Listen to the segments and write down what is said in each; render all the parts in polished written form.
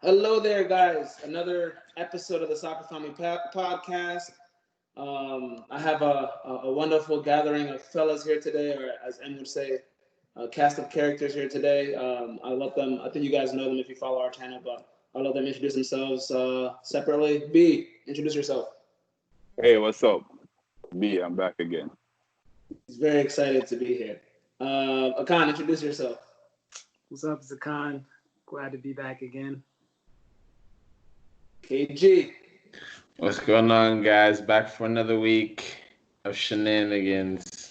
Hello there, guys. Another episode of the Soccer Family Podcast. I have a wonderful gathering of fellas here today, or as M would say, a cast of characters here today. I let them. I think you guys know them if you follow our channel, but I'll let them introduce themselves separately. B, introduce yourself. Hey, what's up? B, I'm back again. He's very excited to be here. Akan, introduce yourself. What's up, Zakan? Glad to be back again. KG. What's going on, guys? Back for another week of shenanigans.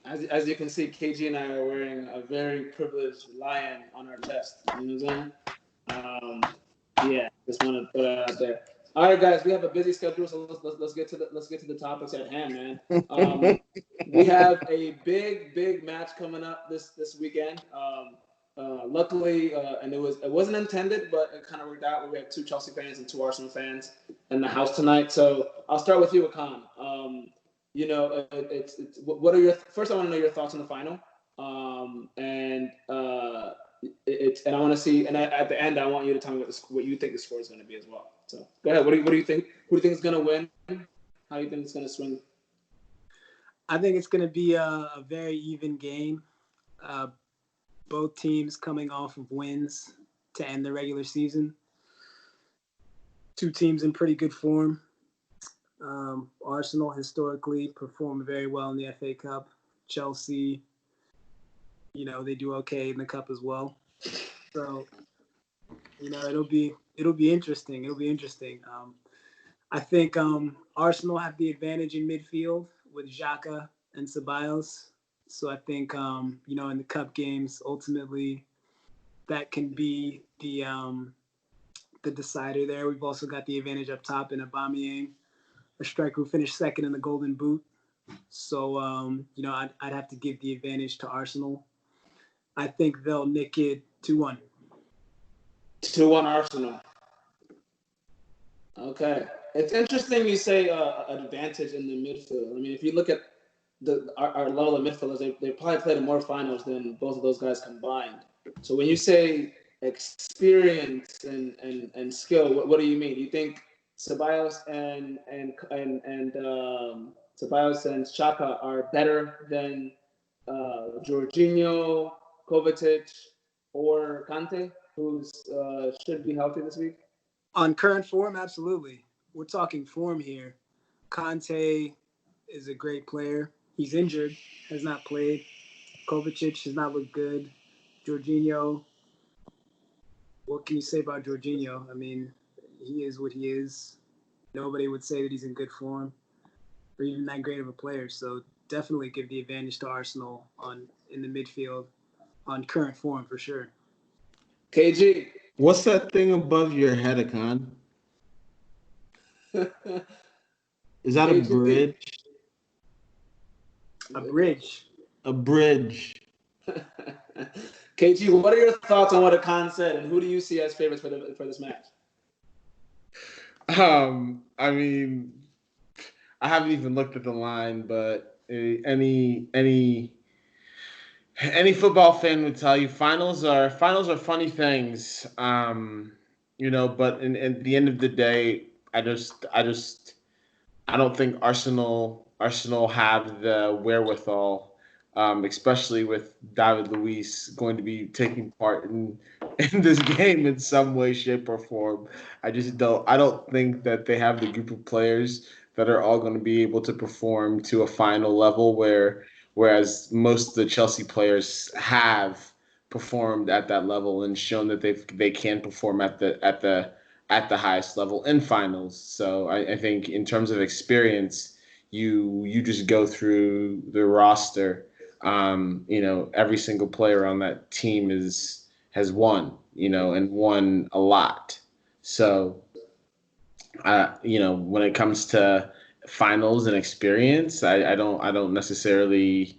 As you can see, KG and I are wearing a very privileged lion on our chest. You know what I'm saying? Yeah, just want to put it out there. All right, guys, we have a busy schedule, so let's get to the topics at hand, man. We have a big match coming up this weekend. Luckily, and it wasn't intended, but it kind of worked out. We have two Chelsea fans and two Arsenal fans in the house tonight. So I'll start with you, Akan. What are your first? I want to know your thoughts on the final, and I want to see. And at the end, I want you to tell me what you think the score is going to be as well. So go ahead. What do you think? Who do you think is going to win? How do you think it's going to swing? I think it's going to be a very even game. Both teams coming off of wins to end the regular season. Two teams in pretty good form. Arsenal historically performed very well in the FA Cup. Chelsea, they do okay in the cup as well. So, it'll be interesting. It'll be interesting. I think Arsenal have the advantage in midfield with Xhaka and Ceballos. So I think, in the cup games, ultimately, that can be the decider there. We've also got the advantage up top in Aubameyang, a striker who finished second in the Golden Boot. So, I'd have to give the advantage to Arsenal. I think they'll nick it 2-1. 2-1 Arsenal. Okay. It's interesting you say an advantage in the midfield. I mean, if you look at our level of midfielders, they probably played in more finals than both of those guys combined. So when you say experience and skill, what do you mean? Do you think Ceballos and Ceballos and Xhaka are better than Jorginho, Kovacic, or Kante, who should be healthy this week? On current form, absolutely. We're talking form here. Kante is a great player. He's injured, has not played. Kovacic has not looked good. Jorginho, what can you say about Jorginho? I mean, he is what he is. Nobody would say that he's in good form or even that great of a player. So definitely give the advantage to Arsenal in the midfield on current form for sure. KG. What's that thing above your head, Akan? Is that a bridge? A bridge. A bridge. KG, what are your thoughts on what Akan said, and who do you see as favorites for this match? I mean, I haven't even looked at the line, but any football fan would tell you finals are funny things. But at the end of the day, I don't think Arsenal have the wherewithal, especially with David Luiz going to be taking part in this game in some way, shape, or form. I don't think that they have the group of players that are all going to be able to perform to a final level whereas most of the Chelsea players have performed at that level and shown that they can perform at the highest level in finals. So I think in terms of experience, you just go through the roster. Every single player on that team has won, and won a lot. So, when it comes to finals and experience, I don't necessarily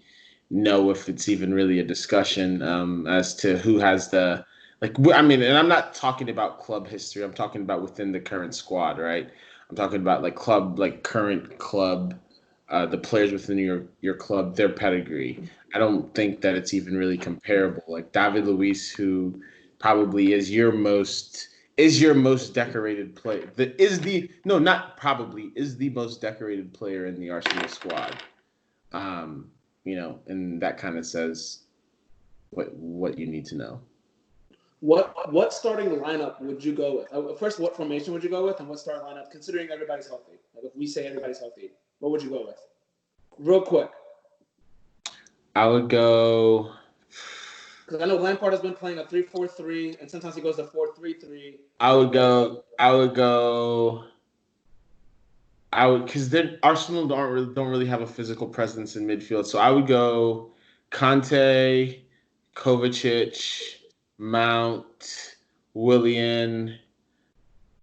know if it's even really a discussion as to who has the. And I'm not talking about club history. I'm talking about within the current squad, right? I'm talking about current club, the players within your club, their pedigree. I don't think that it's even really comparable. Like David Luiz, who probably is your most decorated player. Is the most decorated player in the Arsenal squad. And that kind of says what you need to know. What starting lineup would you go with? First, what formation would you go with, and what starting lineup, considering everybody's healthy? Like if we say everybody's healthy, what would you go with? Real quick. I would go. Because I know Lampard has been playing a 3-4-3, and sometimes he goes to 4-3-3. I would go. Because Arsenal don't really have a physical presence in midfield, so I would go Conte, Kovacic, Mount, Willian,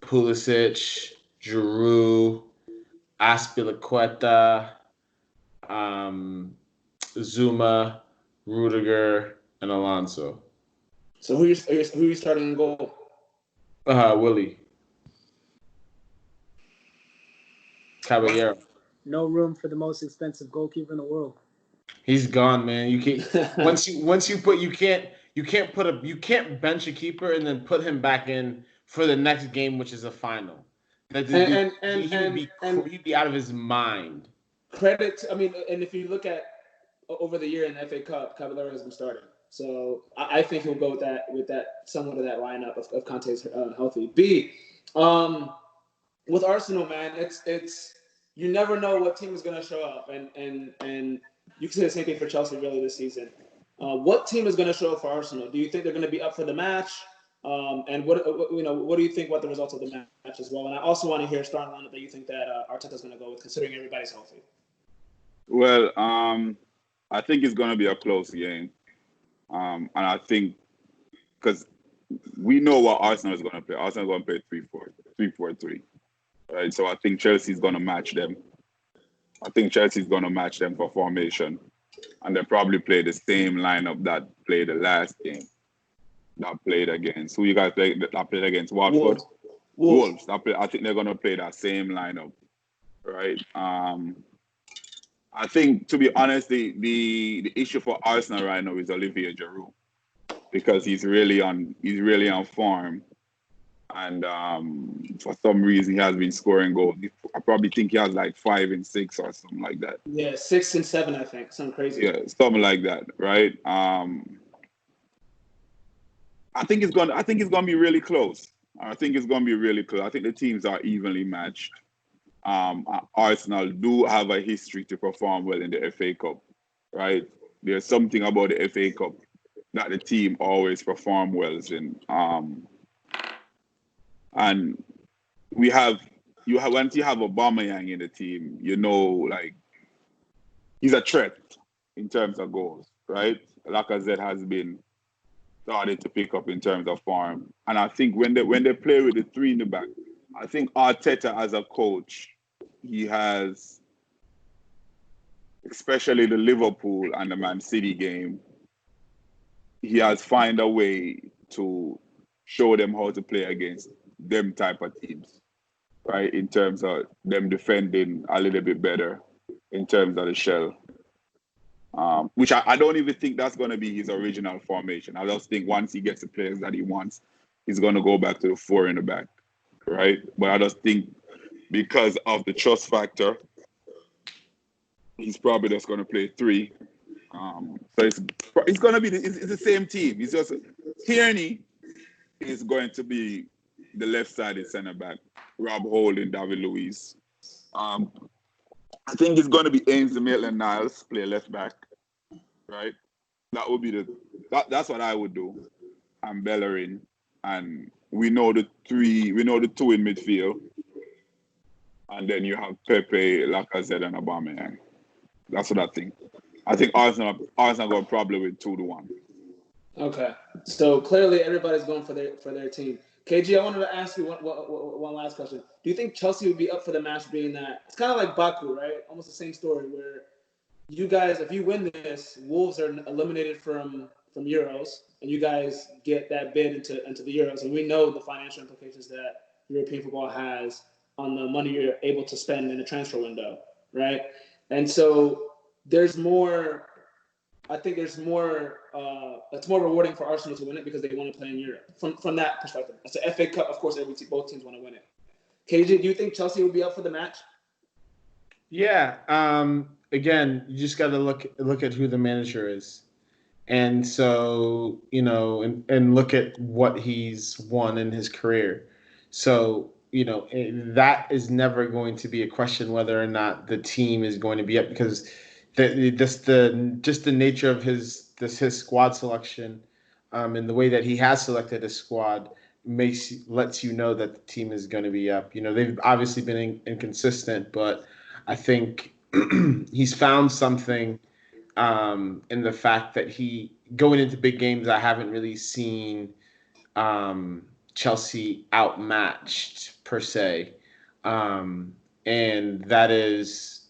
Pulisic, Giroud, Aspilicueta, Zuma, Rudiger, and Alonso. So who you starting in goal? Willie. Caballero. No room for the most expensive goalkeeper in the world. He's gone, man. You can't once you can't bench a keeper and then put him back in for the next game, which is a final. He'd be out of his mind. Credit. And if you look at over the year in the FA Cup, Caballero has been starting. So I think he'll go with that somewhat of that lineup of Conte's healthy. B, with Arsenal, man, it's you never know what team is going to show up, and you can say the same thing for Chelsea really this season. What team is going to show up for Arsenal? Do you think they're going to be up for the match? And what do you think about the results of the match as well? And I also want to hear a starting lineup that you think that Arteta's going to go with, considering everybody's healthy. Well, I think it's going to be a close game. And I think because we know what Arsenal is going to play. Arsenal is going to play 3-4-3. Right? So I think Chelsea's going to match them. I think Chelsea's going to match them for formation. And they'll probably play the same lineup that played the last game. That played against. Who you guys played? That played against Watford? Wolves. I think they're going to play that same lineup. Right? I think, to be honest, the issue for Arsenal right now is Olivier Giroud, because he's really on form, and for some reason he has been scoring goals. I probably think he has like 5 and 6 or something like that. Yeah, 6 and 7, I think, something crazy. Yeah, something like that, right? I think it's gonna be really close. I think the teams are evenly matched. Arsenal do have a history to perform well in the FA Cup, right? There's something about the FA Cup that the team always perform well in. And once you have Aubameyang in the team, like he's a threat in terms of goals, right? Lacazette has been started to pick up in terms of form, and I think when they play with the 3 in the back, I think Arteta as a coach, he has, especially the Liverpool and the Man City game, he has found a way to show them how to play against them type of teams, right? In terms of them defending a little bit better in terms of the shell. Which I don't even think that's going to be his original formation. I just think once he gets the players that he wants, he's going to go back to the 4 in the back, right? But I just think because of the trust factor, he's probably just going to play 3. So it's going to be it's the same team. It's just Tierney is going to be the left-sided centre back. Rob Holding, David Luiz. I think it's going to be Ainsley Maitland-Niles play left back, right? That would be that's what I would do. And Bellerin, and we know the 2 in midfield, and then you have Pepe, Lacazette, and Aubameyang. That's what I think. I think Arsenal got probably with 2-1. Okay, so clearly everybody's going for their team. KG, I wanted to ask you one last question. Do you think Chelsea would be up for the match, being that it's kind of like Baku, right? Almost the same story, where you guys, if you win this, Wolves are eliminated from Euros, and you guys get that bid into the Euros, and we know the financial implications that European football has on the money you're able to spend in the transfer window, right? And so there's more I think there's more. It's more rewarding for Arsenal to win it because they want to play in Europe. From that perspective, it's an FA Cup. Of course, both teams want to win it. KJ, do you think Chelsea will be up for the match? Yeah. Again, you just got to look at who the manager is, and so and look at what he's won in his career. So that is never going to be a question whether or not the team is going to be up because just the nature of his squad selection, and the way that he has selected his squad lets you know that the team is going to be up. They've obviously been inconsistent, but I think he's found something in the fact that he going into big games. I haven't really seen Chelsea outmatched per se, and that is,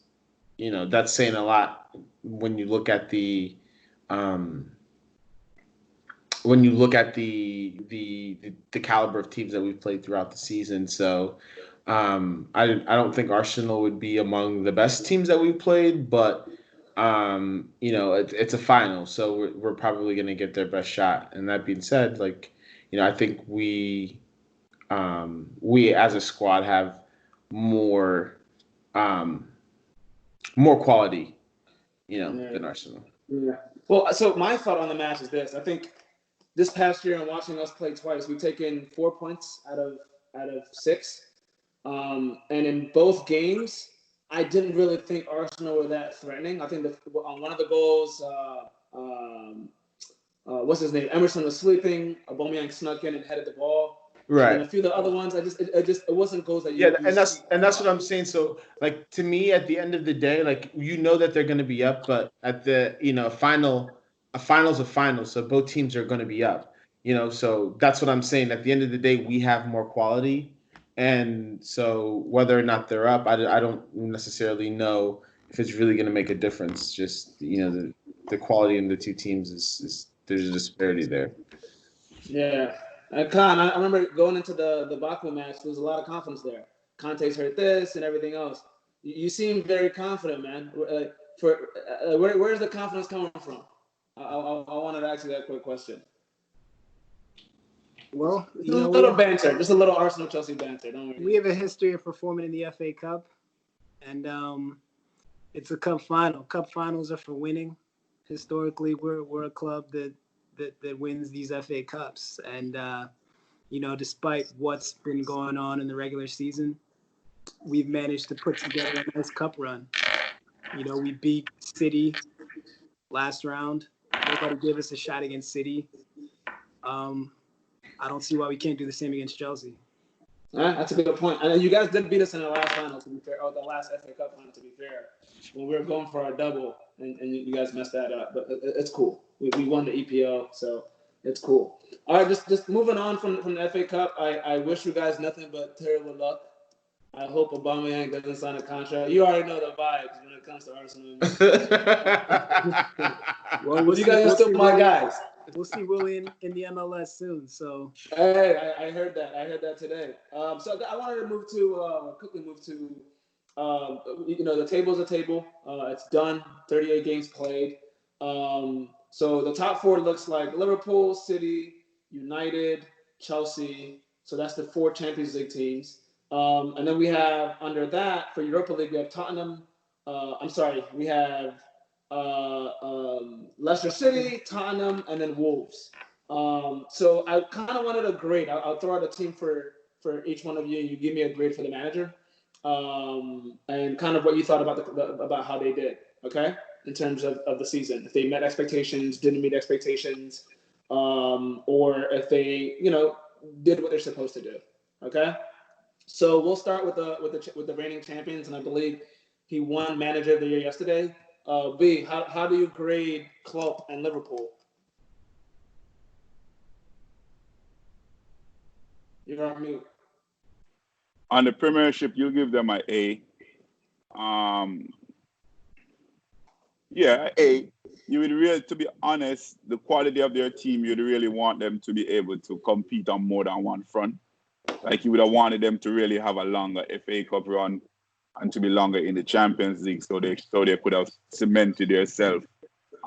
that's saying a lot when you look at the caliber of teams that we've played throughout the season. So I don't think Arsenal would be among the best teams that we've played, but it's a final, so we're probably going to get their best shot. And that being said, I think we as a squad have more quality, than Arsenal. Yeah. Well, so my thought on the match is this: I think this past year, and watching us play twice, we've taken 4 points out of 6, and in both games, I didn't really think Arsenal were that threatening. I think on one of the goals, what's his name? Emerson was sleeping. Aubameyang snuck in and headed the ball. Right. And a few of the other ones, it wasn't goals that you. Yeah, and that's what I'm saying. So, to me, at the end of the day, that they're going to be up, but at the a final's a final, so both teams are going to be up. So that's what I'm saying. At the end of the day, we have more quality, and so whether or not they're up, I don't necessarily know if it's really going to make a difference. Just the quality in the two teams is there's a disparity there. Yeah. Khan, I remember going into the Baku match, there was a lot of confidence there. Conte's heard this and everything else. You seem very confident, man. Where's the confidence coming from? I wanted to ask you that quick question. Well, a little banter, just a little Arsenal-Chelsea banter. Don't worry. We have a history of performing in the FA Cup, and it's a cup final. Cup finals are for winning. Historically, we're a club that wins these FA Cups. And, despite what's been going on in the regular season, we've managed to put together a nice cup run. We beat City last round. Nobody gave us a shot against City. I don't see why we can't do the same against Chelsea. That's a good point. And you guys did beat us in the last final, to be fair, or the last FA Cup final, to be fair, when we were going for our double, and you guys messed that up. But it's cool. We won the EPL, so it's cool. All right, just moving on from the FA Cup, I wish you guys nothing but terrible luck. I hope Aubameyang doesn't sign a contract. You already know the vibes when it comes to Arsenal. Well, you guys are still my guys. We'll see Willie in the MLS soon. So hey, I heard that. I heard that today. So I wanted to quickly move to the table's a table. It's done. 38 games played. So the top 4 looks like Liverpool, City, United, Chelsea. So that's the 4 Champions League teams. And then we have under that for Europa League, we have Tottenham. We have Leicester City, Tottenham, and then Wolves. So I kind of wanted a grade. I'll throw out a team for each one of you. You give me a grade for the manager, and kind of what you thought about how they did. Okay, in terms of the season, if they met expectations, didn't meet expectations, or if they did what they're supposed to do. Okay, so we'll start with the reigning champions, and I believe he won Manager of the Year yesterday. B, how do you grade Klopp and Liverpool? You're on mute. On the Premiership, you give them an A. A. You would really, to be honest, the quality of their team, you'd really want them to be able to compete on more than one front. Like you would have wanted them to really have a longer FA Cup run and to be longer in the Champions League, so they could have cemented themselves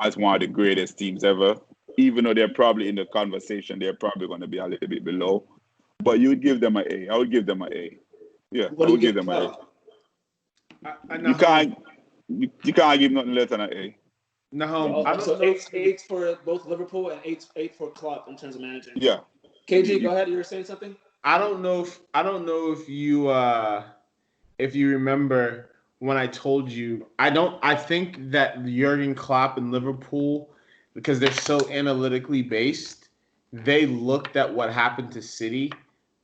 as one of the greatest teams ever. Even though they're probably in the conversation, they're probably going to be a little bit below. But you would give them an A. I would give them an A. Yeah, What I do you would give give them an Club? A. You can't give nothing less than an A. No, I don't So know. eight for both Liverpool and eight for Klopp in terms of managing. Yeah. KG, go ahead. You were saying something. I don't know if you remember when I told you. I think that Jurgen Klopp and Liverpool, because they're so analytically based, they looked at what happened to City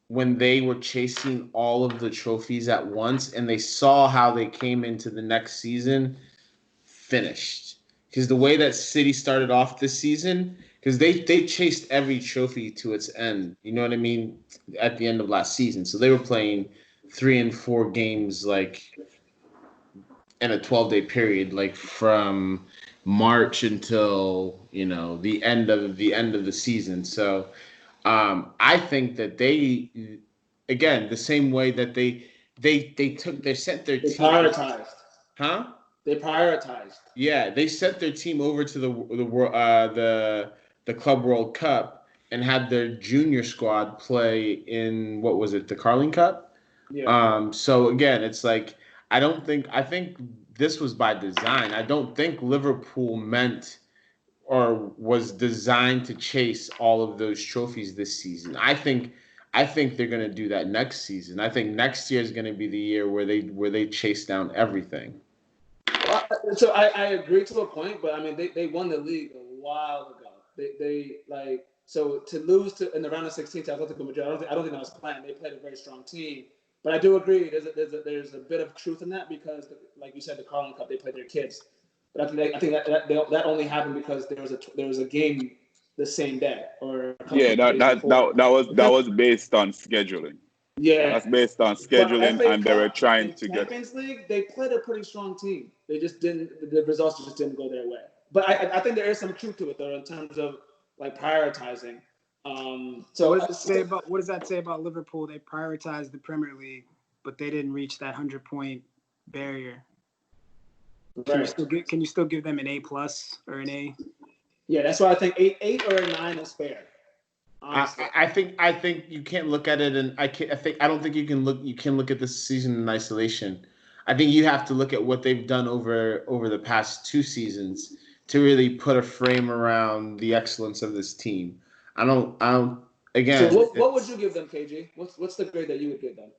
when they were chasing all of the trophies at once, and they saw how they came into the next season finished. Because the way that City started off this season, because they chased every trophy to its end, you know what I mean, at the end of last season. So they were playing 3 and 4 games like in a 12-day period, like from March until the end of the season. So I think that they, again, the same way that they sent their They team, prioritized. huh? They prioritized. Yeah, they sent their team over to the Club World Cup and had their junior squad play in, what was it, the Carling Cup? Yeah. So again, it's like I think this was by design. I don't think Liverpool meant or was designed to chase all of those trophies this season. I think they're going to do that next season. I think next year is going to be the year where they chase down everything. So I agree to a point, but I mean they won the league a while ago. They like, so to lose to in the round of 16 to Atletico Madrid, I don't think that was planned. They played a very strong team, but I do agree there's a bit of truth in that because like you said, the Carling Cup they played their kids, but I think that only happened because there was a game the same day or a couple Yeah, of days before. that was based on scheduling. Yeah, That's based on but scheduling, FA and they were Cup trying and to get. Champions League, they played a pretty strong team. They just didn't. The results just didn't go their way. But I think there is some truth to it though in terms of like prioritizing. So what does that say about Liverpool? They prioritized the Premier League, but they didn't reach that 100-point barrier. Right. Can you still give them an A+ or an A? Yeah, that's why I think eight or a 9 is fair. Honestly. I think you can't look at it, and I don't think you can look at this season in isolation. I think you have to look at what they've done over the past 2 seasons to really put a frame around the excellence of this team. I don't. Again, so what would you give them, KG? What's the grade that you would give them?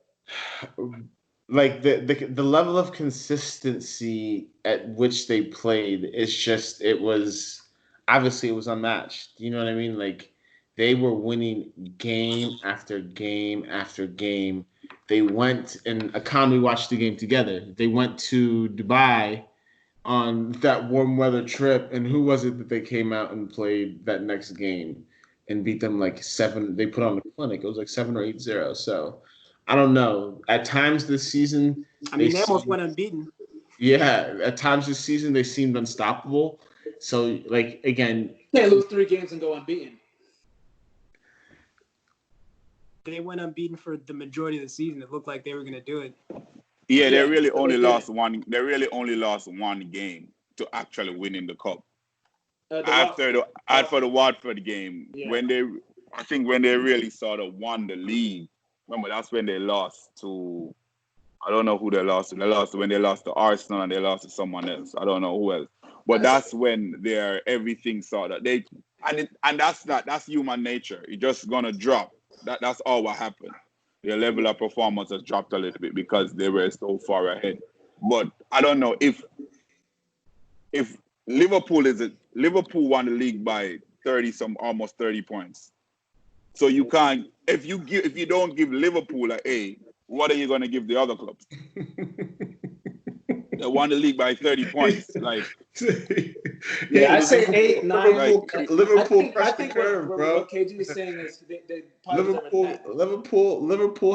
Like the level of consistency at which they played is just, it was unmatched. You know what I mean? Like, they were winning game after game after game. They went, and Akan, we watched the game together. They went to Dubai on that warm weather trip, and who was it that they came out and played that next game and beat them like 7? They put on a clinic. It was like 7 or 8-0. So I don't know. At times this season, they almost went unbeaten. Yeah, at times this season they seemed unstoppable. So, like, again, You can't lose 3 games and go unbeaten. They went unbeaten for the majority of the season. It looked like they were going to do it. Yeah, they really only lost one. They really only lost one game to actually winning the cup. After the Watford game, when they really sort of won the league. Remember, that's when they lost to. I don't know who they lost to. They lost to Arsenal, and they lost to someone else. I don't know who else. But that's when everything sort of and that's human nature. It's just gonna drop. That's all what happened. Their level of performance has dropped a little bit because they were so far ahead. But I don't know if Liverpool won the league by almost 30 points. So you can't, if you don't give Liverpool an A, what are you going to give the other clubs? They won the league by 30 points. Like, I say 8, 9. Liverpool I think what KG is saying is they Liverpool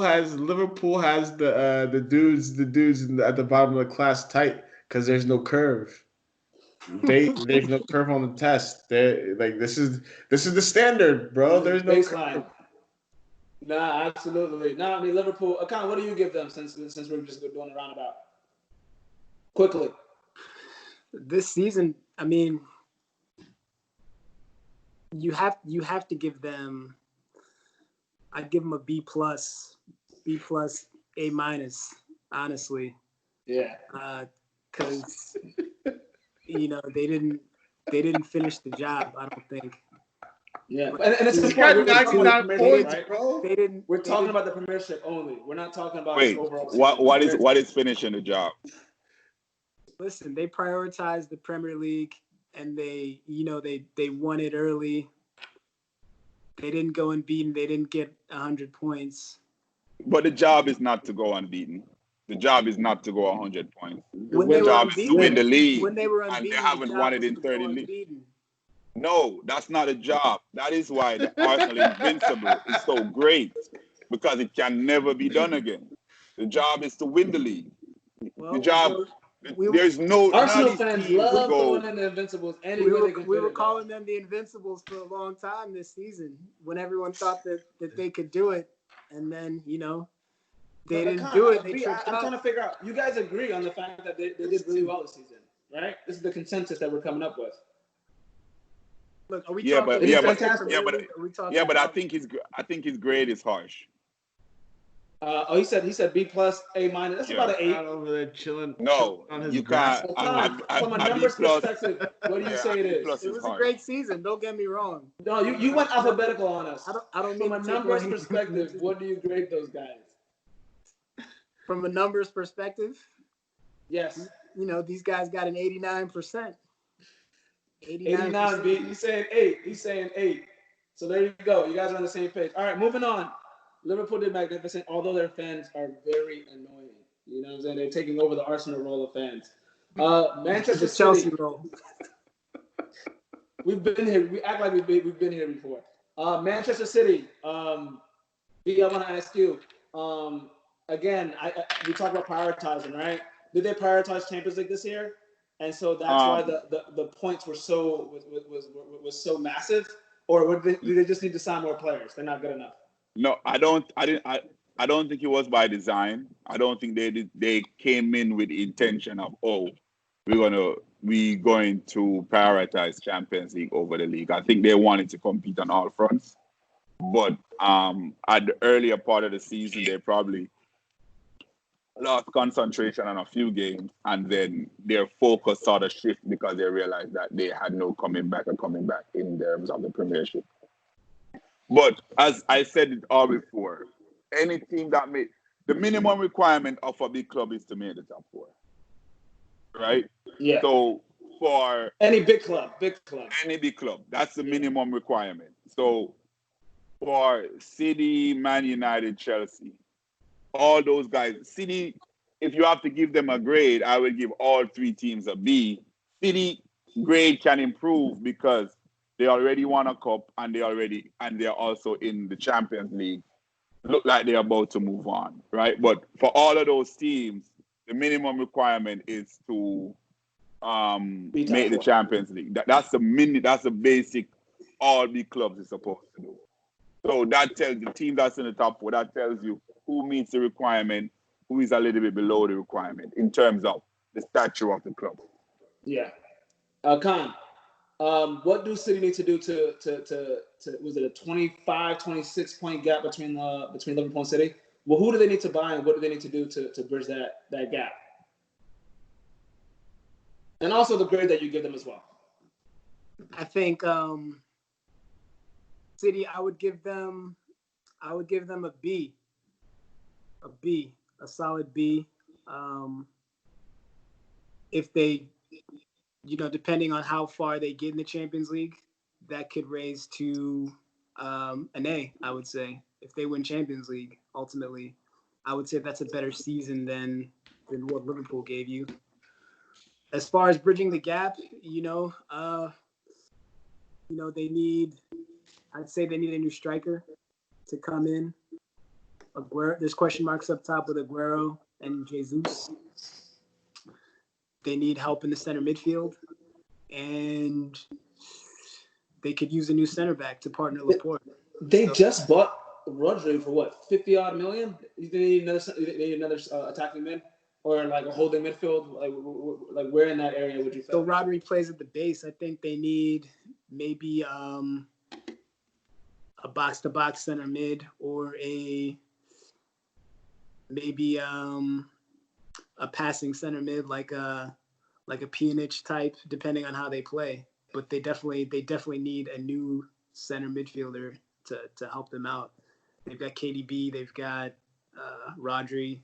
has the dudes at the bottom of the class tight because there's no curve. There's no curve on the test. They like this is the standard, bro. There's no baseline. curve. Nah, absolutely. Nah, I mean Liverpool. Akan, what do you give them since we're just doing a roundabout? Quickly. This season, I mean, you have to give them. I'd give them a B plus, A minus, honestly. Yeah. Because they didn't finish the job. I don't think. Yeah, and it's They important. We're talking about the 99 Premiership, points, right? bro. They didn't. We're they talking didn't- about the Premiership only. We're not talking about Wait, the overall season. what is finishing the job? Listen, they prioritized the Premier League, and they won it early. They didn't go unbeaten. They didn't get 100 points. But the job is not to go unbeaten. The job is not to go 100 points. When The they were job is to win the unbeaten, league, when they were and unbeaten, they haven't the won job it was in to 30 go leagues. unbeaten. No, that's not a job. That is why the Arsenal Invincible is so great, because it can never be done again. The job is to win the league. Well, The job, we there's none Arsenal of these fans teams would love go. throwing in the Invincibles any we way were, they can we fit were it, calling them the Invincibles for a long time this season when everyone thought that they could do it, and then they didn't do it. They tripped I'm up. trying to figure out. You guys agree on the fact that they did really well this season, right? This is the consensus that we're coming up with. Look, are we Yeah, talking? but It is yeah, but fantastic. yeah, but Are we talking yeah, but I about- think his grade is harsh. He said B plus A minus. That's Yeah. about an 8. Out over there chilling. No, on his you grass. can't. Well, Tom, from a B numbers plus. perspective, what do you Yeah, say it B is? plus It is was a harsh. great season. Don't get me wrong. No, you went alphabetical on us. I don't From mean a to take numbers away- perspective, what do you grade those guys? From a numbers perspective, Yes. these guys got an 89%. 89 B. He's saying 8. He's saying 8. So there you go. You guys are on the same page. All right, moving on. Liverpool did magnificent, although their fans are very annoying. You know what I'm saying? They're taking over the Arsenal role of fans. Manchester The Chelsea City. role. We've been here. We act like we've been here before. Manchester City. B, I want to ask you. Again, we talk about prioritizing, right? Did they prioritize Champions League this year? And so that's why the points were was so massive, or did they just need to sign more players? They're not good enough. No, I don't think it was by design. I don't think they came in with the intention of, we're going to prioritize Champions League over the league. I think they wanted to compete on all fronts. But at the earlier part of the season, they probably lost concentration on a few games, and then their focus sort of shifted because they realized that they had no coming back in terms of the Premiership. But as I said it all before, any team that made the minimum requirement of a big club is to make the top 4, right? Yeah. So for Any big club. any big club, that's the minimum requirement. So for City, Man United, Chelsea, all those guys, City, if you have to give them a grade, I would give all 3 teams a B. City grade can improve because they already won a cup and they're also in the Champions League. Look like they're about to move on, right? But for all of those teams, the minimum requirement is to make the Champions League. That's the basic all big clubs is supposed to do. So that tells the team that's in the top 4, that tells you who meets the requirement, who is a little bit below the requirement in terms of the stature of the club. Yeah. Khan, what do City need to do to was it a 25, 26 point gap between Liverpool and City? Well, who do they need to buy and what do they need to do to bridge that gap? And also the grade that you give them as well. I think City, I would give them a B. A solid B. If they, depending on how far they get in the Champions League, that could raise to an A, I would say. If they win Champions League, ultimately, I would say that's a better season than what Liverpool gave you. As far as bridging the gap, I'd say they need a new striker to come in. There's question marks up top with Aguero and Jesus. They need help in the center midfield, and they could use a new center back to partner Laporte. They just bought Rodri for what, 50-odd million? They need another attacking mid or like a holding midfield. Like where in that area would you think? So Rodri plays at the base. I think they need maybe box-to-box center mid or maybe a passing center mid like a Pjanic type, depending on how they play. But they definitely need a new center midfielder to help them out. They've got KDB, they've got Rodri.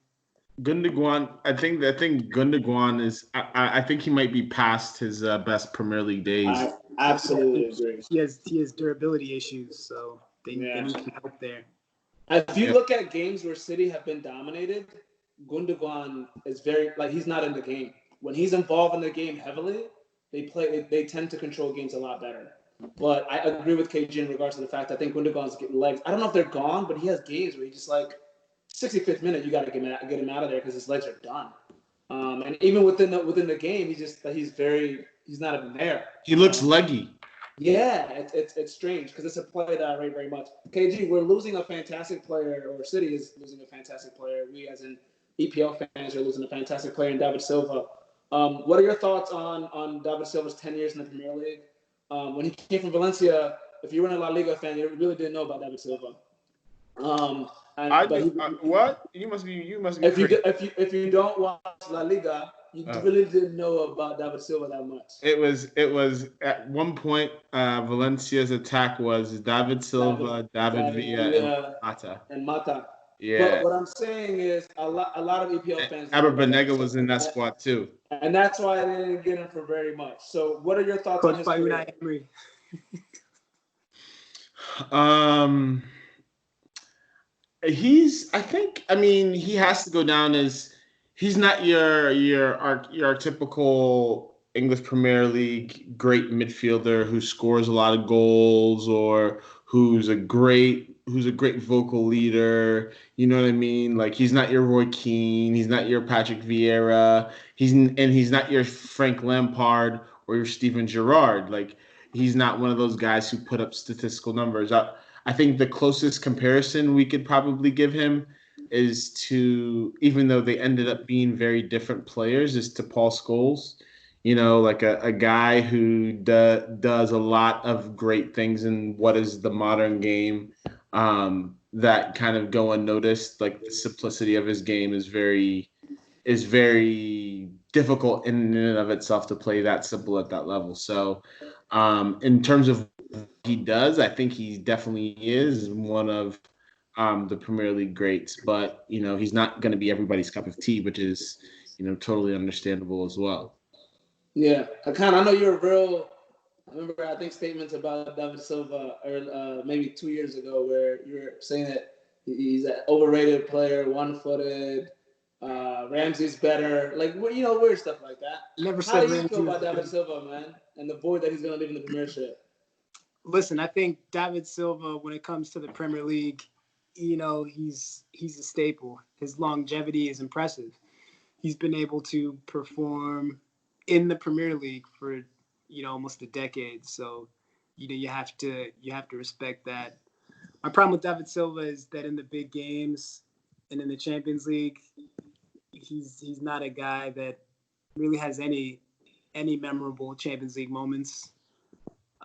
Gundogan, I think Gundogan is. I think he might be past his best Premier League days. I absolutely agree. He has durability issues, so they need some help there. If you look at games where City have been dominated, Gundogan is he's not in the game. When he's involved in the game heavily, they tend to control games a lot better. But I agree with KG in regards to the fact I think Gundogan's getting legs. I don't know if they're gone, but he has games where he just 65th minute, you got to get him out of there because his legs are done. And even within the game, he's not even there. He looks leggy. Yeah, it's strange because it's a play that I rate very much. KG, we're losing a fantastic player, or City is losing a fantastic player. We, as in EPL fans, are losing a fantastic player in David Silva. What are your thoughts on David Silva's 10 years in the Premier League? When he came from Valencia, if you were a La Liga fan, you really didn't know about David Silva. What? You must be. If you don't watch La Liga, you really didn't know about David Silva that much. It was at one point Valencia's attack was David Silva, David Villa, and Mata. Yeah. But what I'm saying is a lot of EPL fans. Albert Banega was in that squad too. And that's why I didn't get him for very much. So what are your thoughts Coached on his by career? Unai Emery. He has to go down as he's not your typical English Premier League great midfielder who scores a lot of goals or who's a great vocal leader. You know what I mean? He's not your Roy Keane, he's not your Patrick Vieira, he's not your Frank Lampard or your Steven Gerrard. He's not one of those guys who put up statistical numbers. I think the closest comparison we could probably give him is to, even though they ended up being very different players, is to Paul Scholes. A guy who does a lot of great things in what is the modern game that kind of go unnoticed. The simplicity of his game is very difficult in and of itself to play that simple at that level. So in terms of what he does, I think he definitely is one of the Premier League greats, but he's not going to be everybody's cup of tea, which is totally understandable as well. Yeah, I know you're I remember I think statements about David Silva maybe 2 years ago where you were saying that he's an overrated player, one-footed. Ramsey's better, weird stuff like that. How do you feel about David Silva, man, and the void that he's going to leave in the Premiership? Listen, I think David Silva, when it comes to the Premier League, he's a staple. His longevity is impressive. He's been able to perform in the Premier League for almost a decade. So you have to respect that. My problem with David Silva is that in the big games and in the Champions League, he's not a guy that really has any memorable Champions League moments.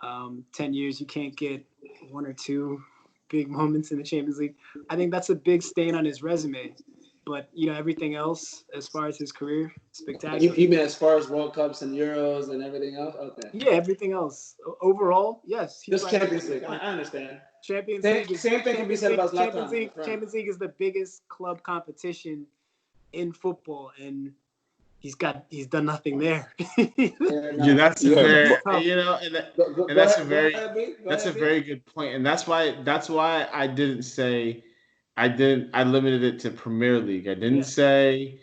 10 years, you can't get one or two big moments in the Champions League. I think that's a big stain on his resume. But, everything else, as far as his career, spectacular. You mean as far as World Cups and Euros and everything else? Okay. Yeah, everything else. Overall, yes. Just Champions League. I understand. Champions League. Same thing can be said about Zlatan. Champions League is the biggest club competition in football, and he's done nothing there. That's a very good point, and that's why I didn't say. I limited it to Premier League. I didn't say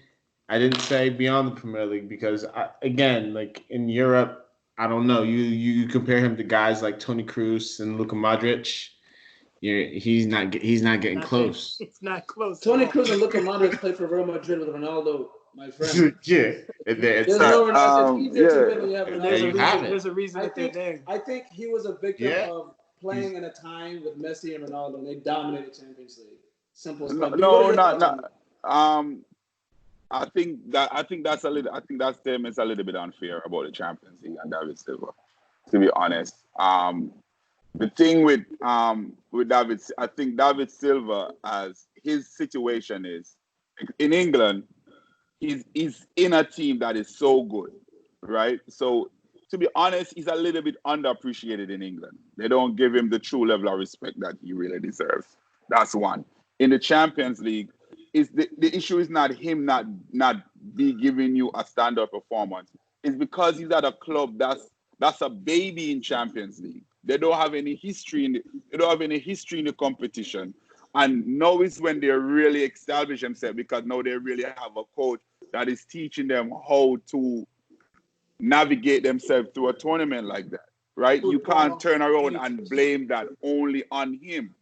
beyond the Premier League because in Europe, I don't know. You compare him to guys like Toni Kroos and Luka Modric. He's not getting close. It's not close. Toni Kroos and Luka Modric played for Real Madrid with Ronaldo, my friend. Yeah, There's a reason that they're there. I think he was a victim of playing in a time with Messi and Ronaldo, and they dominated Champions League. Simple as not. I think that statement's a little bit unfair about the Champions League and David Silva. To be honest, the thing with David, I think David Silva, as his situation is in England, he's in a team that is so good, right? So to be honest, he's a little bit underappreciated in England. They don't give him the true level of respect that he really deserves. That's one. In the Champions League, is the issue is not him not be giving you a standard performance. It's because he's at a club that's a baby in Champions League. They don't have any history in the competition. And now is when they really establish themselves, because now they really have a coach that is teaching them how to navigate themselves through a tournament like that, right? You can't turn around and blame that only on him.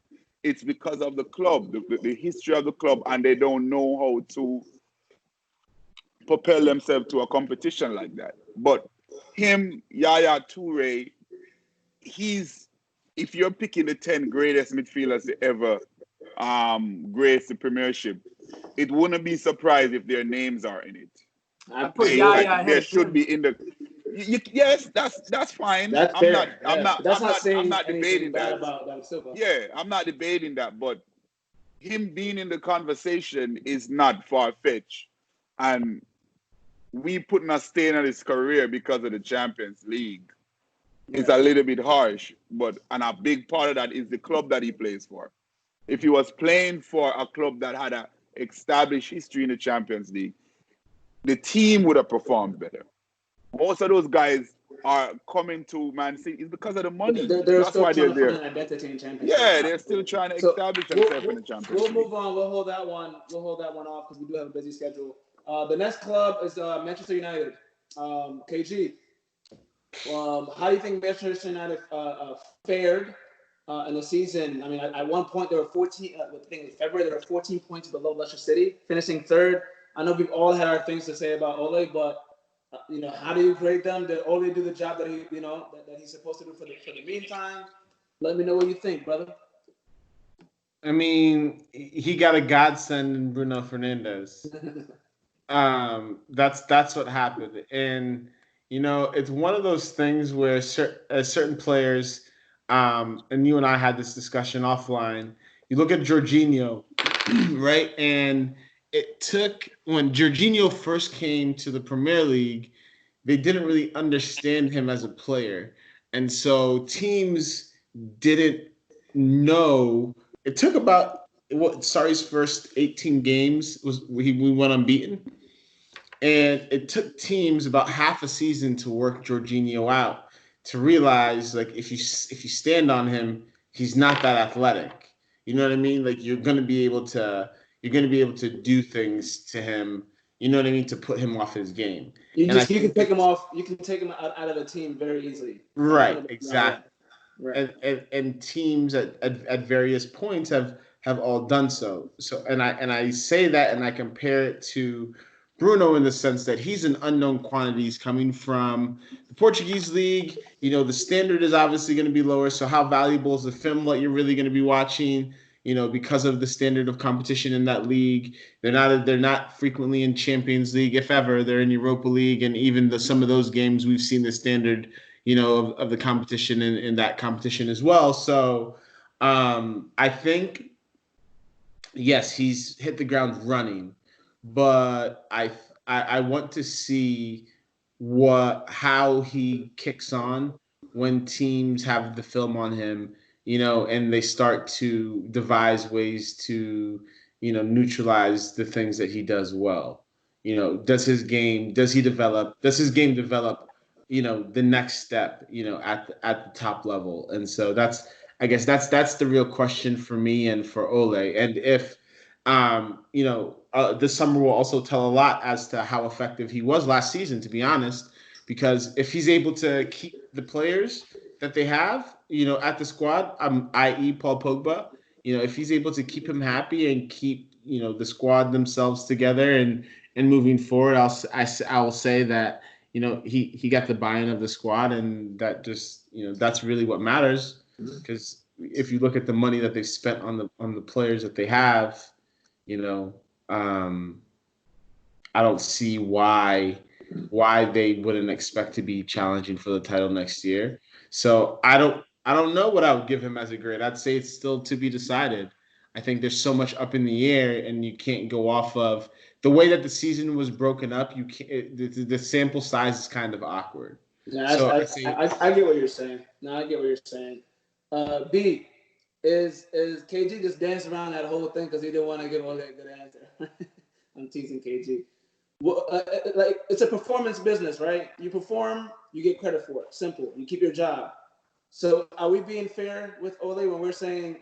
It's because of the club, the history of the club, and they don't know how to propel themselves to a competition like that. But him, Yaya Toure, if you're picking the 10 greatest midfielders to ever grace the Premiership, it wouldn't be surprised if their names are in it. I put Yaya ahead There of should him. be in the. Yes, that's fine. That's fair. I'm not bad debating that. about David Silva. Yeah, I'm not debating that, but him being in the conversation is not far-fetched. And we putting a stain on his career because of the Champions League is a little bit harsh. And a big part of that is the club that he plays for. If he was playing for a club that had an established history in the Champions League, the team would have performed better. Most of those guys are coming to Man City is because of the money. That's why they're there. An identity in Champions League. Yeah, they're still trying to establish themselves in the Champions League. We'll move on. We'll hold that one off because we do have a busy schedule. The next club is Manchester United. KG, how do you think Manchester United fared in the season? I mean, at one point there were 14. I think in February there were 14 points below Leicester City, finishing third. I know we've all had our things to say about Ole, but how do you grade them? Did Ole do the job that that he's supposed to do for the meantime? Let me know what you think, brother. I mean, he got a godsend in Bruno Fernandes. That's what happened, and it's one of those things where certain players, and you and I had this discussion offline. You look at Jorginho, right, and it took when Jorginho first came to the Premier League, they didn't really understand him as a player, and so teams didn't know. It took about Sarri's first 18 games we went unbeaten. And it took teams about half a season to work Jorginho out to realize, like, if you stand on him, he's not that athletic. You know what I mean? Like, you're gonna be able to do things to him. You know what I mean? To put him off his game. You can take him off. You can take him out of the team very easily. Right. Exactly. Right. And teams at various points have all done so. So and I say that and I compare it to Bruno in the sense that he's an unknown quantity. He's coming from the Portuguese league. The standard is obviously going to be lower. So how valuable is the film that you're really going to be watching? Because of the standard of competition in that league, they're not frequently in Champions League. If ever, they're in Europa League, and even some of those games we've seen the standard, of the competition in that competition as well. So I think yes, he's hit the ground running. But I want to see how he kicks on when teams have the film on him, and they start to devise ways to, neutralize the things that he does well. Does his game develop, the next step, at the top level? And so that's the real question for me and for Ole. And if this summer will also tell a lot as to how effective he was last season, to be honest, because if he's able to keep the players that they have, at the squad, i.e. Paul Pogba, if he's able to keep him happy and keep, the squad themselves together and moving forward, I will say that, he got the buy-in of the squad, and that just, that's really what matters. Because if you look at the money that they spent on the players that they have, I don't see why they wouldn't expect to be challenging for the title next year. So I I don't know what I would give him as a grade. I'd say it's still to be decided. I think there's so much up in the air, and you can't go off of the way that the season was broken up. You can't. The sample size is kind of awkward. Yeah, So I get what you're saying. No, I get what you're saying. B, is KG just dancing around that whole thing because he didn't want to give Ole a good answer? I'm teasing KG. Well, like it's a performance business, right? You perform, you get credit for it. Simple. You keep your job. So are we being fair with Ole when we're saying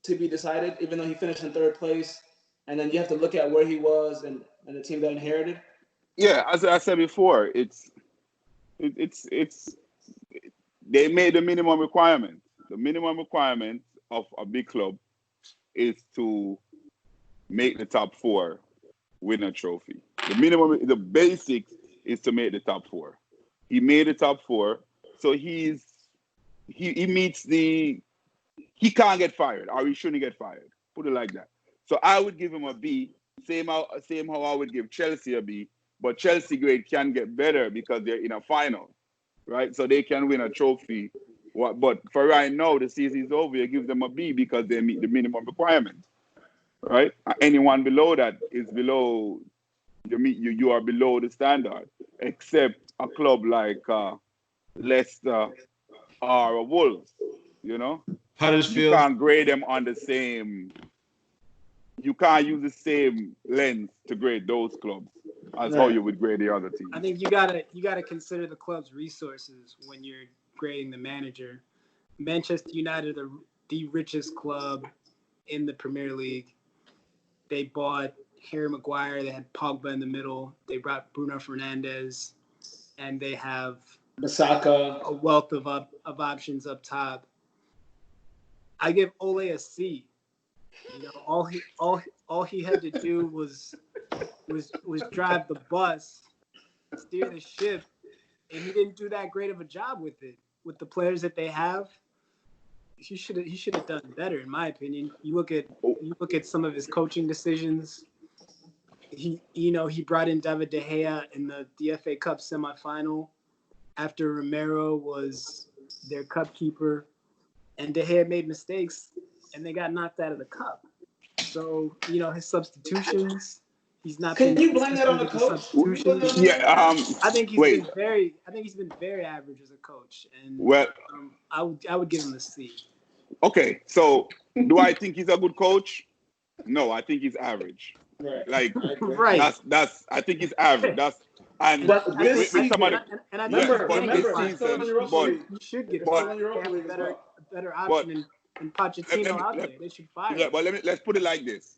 to be decided, even though he finished in third place, and then you have to look at where he was and the team that inherited? Yeah, as I said before, it's they made the minimum requirement. The minimum requirement of a big club is to make the top four, win a trophy. The basics is to make the top four. He made the top four, so he meets he can't get fired, or he shouldn't get fired. Put it like that. So I would give him a B. Same how I would give Chelsea a B. But Chelsea grade can get better because they're in a final, right? So they can win a trophy. But for right now, the season is over. You give them a B because they meet the minimum requirement, right? Anyone below that is below. You are below the standard, except a club like Leicester or Wolves. You know, you Huddersfield. can't grade them on the same. You can't use the same lens to grade those clubs as how you would grade the other teams. I think you gotta consider the club's resources when you're grading the manager. Manchester United are the richest club in the Premier League. They bought Harry Maguire. They had Pogba in the middle. They brought Bruno Fernandes, and they have Basaka, a wealth of options up top. I give Ole a C. You know, all he had to do was drive the bus, steer the ship, and he didn't do that great of a job with it. With the players that they have, he should have done better, in my opinion. You look at some of his coaching decisions. He brought in David De Gea in the FA Cup semifinal after Romero was their cup keeper, and De Gea made mistakes, and they got knocked out of the cup. So his substitutions. He's not. Can you blame that on the coach? Yeah. I think he's been very average as a coach, and I would give him a C. Okay, so do I think he's a good coach? No, I think he's average. Right. Like right. That's I think he's average. But this season, and I remember, this season, you should get a better option in Pochettino out there. They should fire. Yeah, but let's put it like this.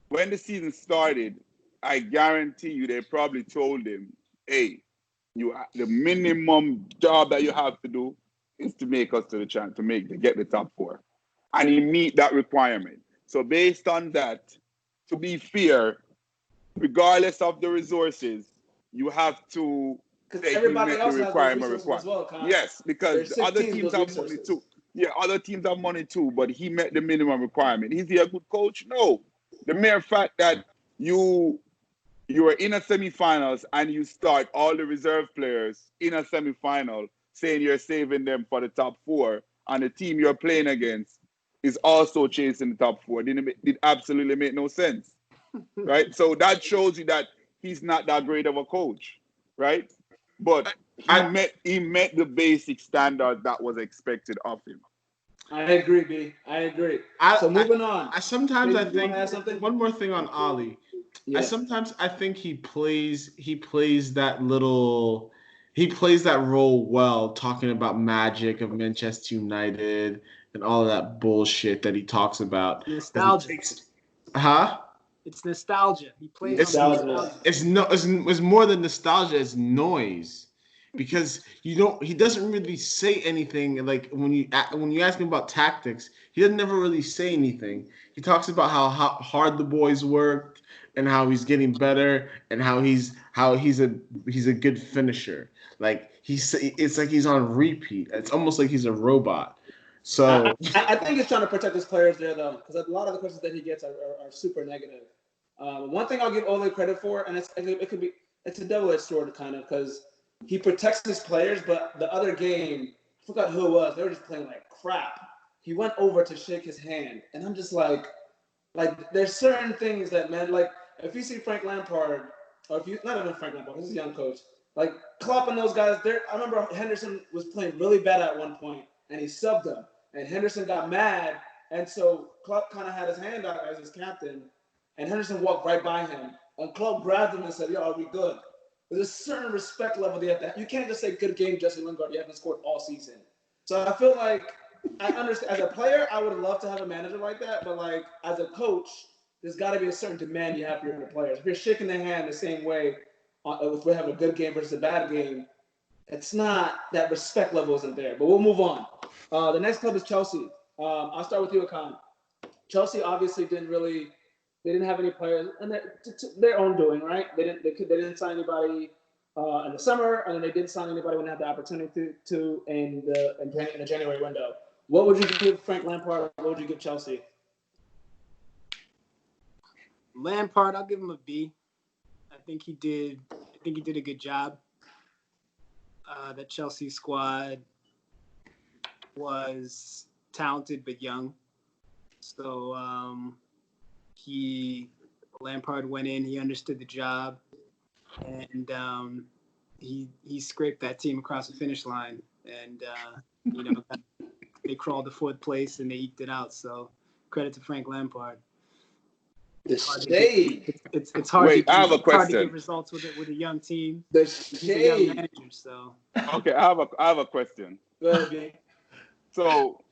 When the season started, I guarantee you they probably told him, "Hey, the minimum job that you have to do is to make us to the chance to get the top four," and he meet that requirement. So based on that, to be fair, regardless of the resources, you have to say everybody else the requirement. Has as well, yes, because other teams have money too. Yeah, other teams have money too, but he met the minimum requirement. Is he a good coach? No. The mere fact that you are in a semifinals and you start all the reserve players in a semifinal saying you're saving them for the top four, and the team you're playing against is also chasing the top four. It absolutely make no sense, right? So that shows you that he's not that great of a coach, right? But he met the basic standard that was expected of him. I agree, B. I agree. So moving on. I think one more thing on Ollie. Yeah. I think he plays that role well, talking about magic of Manchester United and all of that bullshit that he talks about. Nostalgia. It's nostalgia. He plays nostalgia. It's more than nostalgia. It's noise. Because he doesn't really say anything. Like when you ask him about tactics, he doesn't never really say anything. He talks about how hard the boys worked and how he's getting better and how he's a good finisher. Like it's like he's on repeat. It's almost like he's a robot. So I think he's trying to protect his players there though, because a lot of the questions that he gets are super negative. One thing I'll give Ole credit for, and it's a double-edged sword kind of, because he protects his players, but the other game, forgot who it was. They were just playing like crap. He went over to shake his hand, and I'm just like there's certain things that, man, like if you see Frank Lampard, or if you not even Frank Lampard, he's a young coach, like Klopp and those guys. I remember Henderson was playing really bad at one point, and he subbed him, and Henderson got mad, and so Klopp kind of had his hand out as his captain, and Henderson walked right by him, and Klopp grabbed him and said, "Yo, are we good?" There's a certain respect level they have to have. You can't just say good game, Jesse Lingard. You haven't scored all season. So I feel like I understand. As a player, I would love to have a manager like that, but like as a coach, there's got to be a certain demand you have for your players. If you're shaking their hand the same way, if we have a good game versus a bad game, it's not that respect level isn't there. But we'll move on. The next club is Chelsea. I'll start with you, Akan. Chelsea obviously they didn't have any players, and their own doing, right? They didn't sign anybody in the summer, and then they didn't sign anybody when they had the opportunity to in the January window. What would you give Frank Lampard? What would you give Chelsea? Lampard, I'll give him a B. I think he did a good job. The Chelsea squad was talented but young, so Lampard went in. He understood the job, and he scraped that team across the finish line. And they crawled to fourth place and they eked it out. So credit to Frank Lampard. The shade. It's hard. Wait, I have a It's hard to question. get results with a young team. The He's a young shade. manager, so Okay, I have a question. Go ahead, B. So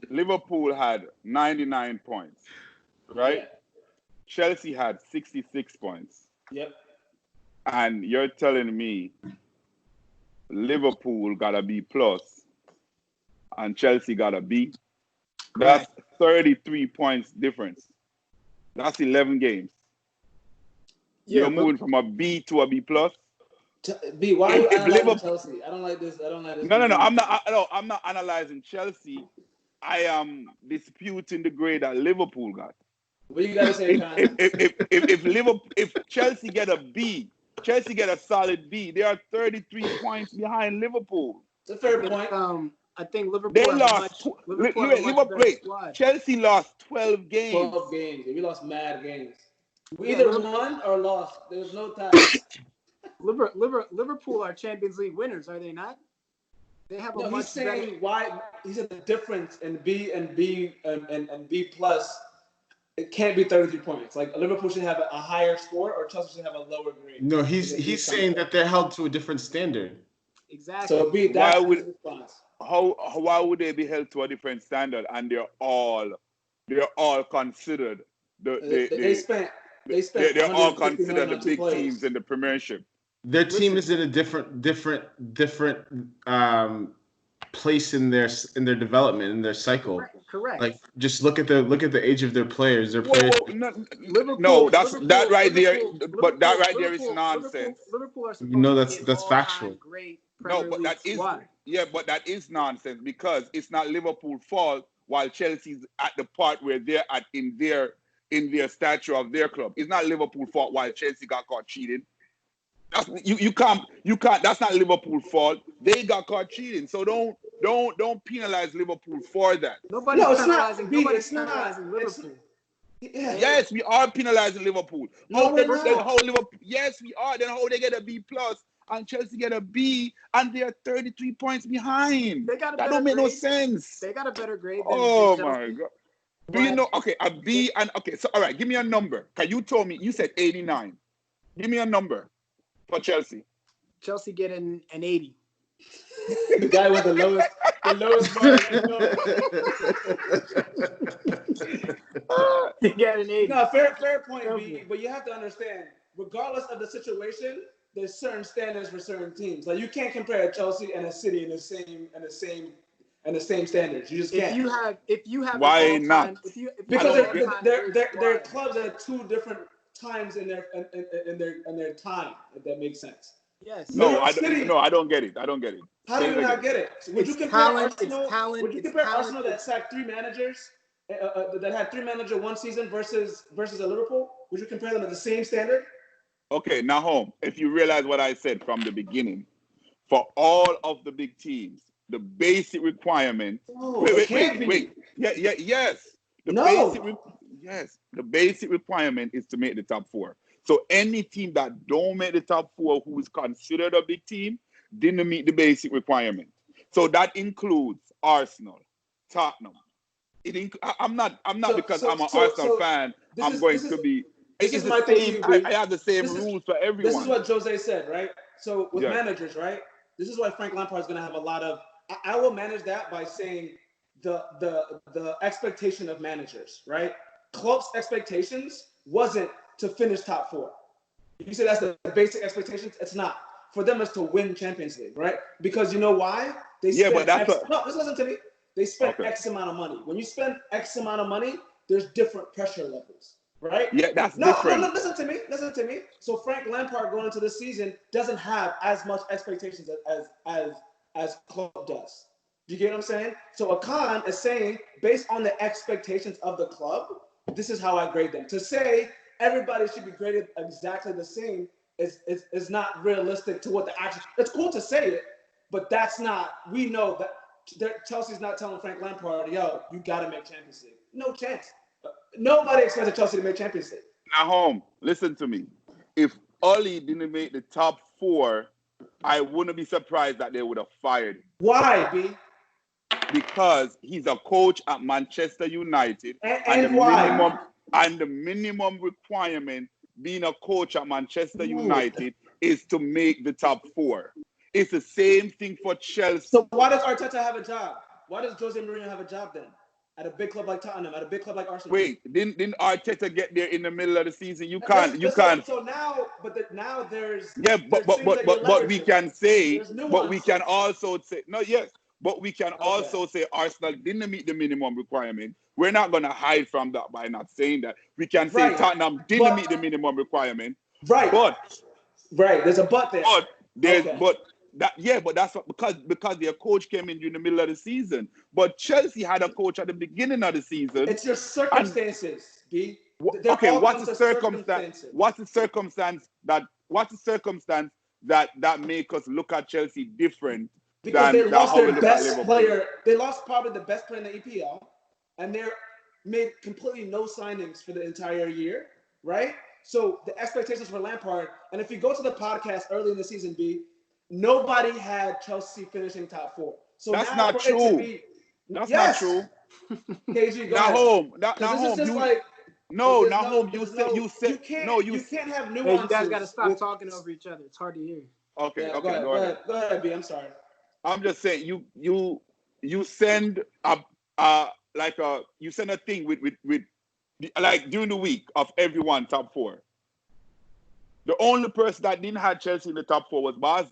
Liverpool had 99 points, right? Yeah. Chelsea had 66 points. Yep. And you're telling me Liverpool got a B plus and Chelsea got a B? That's 33 points difference. That's 11 games. You're moving from a B to a B plus? B, why are you If analyzing Liverpool- Chelsea? I don't like this. No. I'm not analyzing Chelsea. I am disputing the grade that Liverpool got. What you gotta say, Con? If Chelsea get a B, Chelsea get a solid B. They are 33 points behind Liverpool. It's a fair point. I think Liverpool. They have a lost. Liverpool have a much better squad. Chelsea lost 12 games. 12 games. We lost mad games. We Yeah, either won or lost. There's no tie. Liverpool are Champions League winners, are they not? They have a No, he's much saying better. why. He said the difference in B and B and B plus. It can't be 33 points. Like Liverpool should have a higher score, or Chelsea should have a lower grade. No, he's saying that they're held to a different standard. Exactly. So B, that's Why would- his response. Why would they be held to a different standard? And they're all considered They spent. they're all 150 considered million the on two big players. teams in the Premiership. Their team is in a different place in their development, in their cycle. Correct. Like, just look at the age of their players. Their Whoa, players. whoa, no, that right there. But that right there is nonsense. Liverpool are supposed You know to that's be an factual. all-time Great No, Premier but League that is squad. but that is nonsense because it's not Liverpool's fault while Chelsea's at the part where they're at in their stature of their club. It's not Liverpool's fault while Chelsea got caught cheating. That's you can't that's not Liverpool's fault. They got caught cheating. So don't penalize Liverpool for that. Nobody's No, it's not. penalizing. B, Nobody's it's not. penalizing Liverpool. Yeah. Yes, we are penalizing Liverpool. No, we're Then not. how Liverpool? Yes, we are. Then how they get a B plus and Chelsea get a B and they're 33 points behind. They got a That better don't make no grade. sense. They got a better grade. Oh than my Chelsea. god. Do you know? Okay, a B and okay. So all right, give me a number. Cause you told me you said 89. Give me a number for Chelsea. Chelsea get an 80. The guy with the lowest mark. They get an 80. No, fair point, B. But you have to understand, regardless of the situation, there's certain standards for certain teams. Like you can't compare Chelsea and a City in the same standards. You just can't. If you have Why an all-time- not? If you Because have an all-time they're great clubs at two different times in their time. If that makes sense. Yes. No, City. I don't get it. I don't get it. How do you not get it? Would you It's compare talent, Arsenal? it's talent, Would you it's compare talent. Arsenal that sacked three managers, that had three managers one season versus a Liverpool? Would you compare them at the same standard? Okay, now home. If you realize what I said from the beginning, for all of the big teams, the basic requirement. No, it can't be. Yes. No. The basic requirement is to make the top 4. So any team that don't make the top 4, who is considered a big team, didn't meet the basic requirement. So that includes Arsenal, Tottenham. I'm not because I'm an Arsenal fan. I'm going to be. This It's is my the thing. same. I have the same rules for everyone. This is what Jose said, right? So with managers, right? This is why Frank Lampard is going to have a lot of. I will manage that by saying the expectation of managers, right? Klopp's expectations wasn't to finish top 4. You say that's the basic expectations. It's not. For them, it's to win Champions League, right? Because you know why? But that's just listen to me. They spent X amount of money. When you spend X amount of money, there's different pressure levels, right? Yeah, that's different. No, listen to me. So Frank Lampard going into this season doesn't have as much expectations as Klopp does. Do you get what I'm saying? So Akan is saying, based on the expectations of the club, this is how I grade them. To say everybody should be graded exactly the same is not realistic to what the action. It's cool to say it, but that's not. We know that Chelsea's not telling Frank Lampard, yo, you got to make Champions League. No chance. Nobody expected Chelsea to make Champions League. Now, home, listen to me. If Oli didn't make the top 4, I wouldn't be surprised that they would have fired him. Why, B? Because he's a coach at Manchester United, and why? The minimum requirement being a coach at Manchester United is to make the top 4. It's the same thing for Chelsea. So why does Arteta have a job? Why does Jose Mourinho have a job then? At a big club like Tottenham, at a big club like Arsenal. Wait, didn't Arteta get there in the middle of the season? You can't. So now, now there's. Yeah, but we can say, but we can also say but we can also say Arsenal didn't meet the minimum requirement. We're not going to hide from that by not saying that. We can say Tottenham didn't meet the minimum requirement. Right. But there's a but there. But that's what, because their coach came in during the middle of the season. But Chelsea had a coach at the beginning of the season. It's your circumstances, B. What's the circumstance? What's the circumstance that make us look at Chelsea different? Because they lost their best player. They lost probably the best player in the EPL, and they made completely no signings for the entire year, right? So the expectations for Lampard, and if you go to the podcast early in the season, B, nobody had Chelsea finishing top 4. So that's not true. That's not true. KG, go ahead. You can't have nuances. Hey, you guys got to stop talking over each other. It's hard to hear. Okay, go ahead, B. I'm sorry. I'm just saying you send you send a thing with like during the week of everyone top 4. The only person that didn't have Chelsea in the top 4 was Bazzi.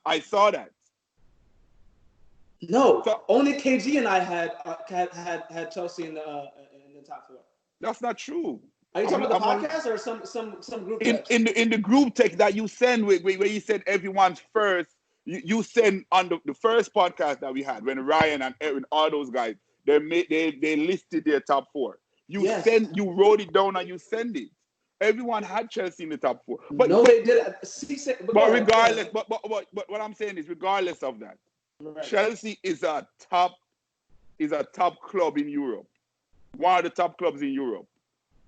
I saw that. No, so, only KG and I had Chelsea in the top 4. That's not true. Are you talking about the podcast or some group text? In the group text that you send where you said everyone's first? You send on the first podcast that we had when Ryan and Aaron, all those guys, they listed their top 4. You wrote it down and you send it. Everyone had Chelsea in the top 4. But they did. But regardless, but what I'm saying is, regardless of that, right. Chelsea is a top club in Europe. One of the top clubs in Europe.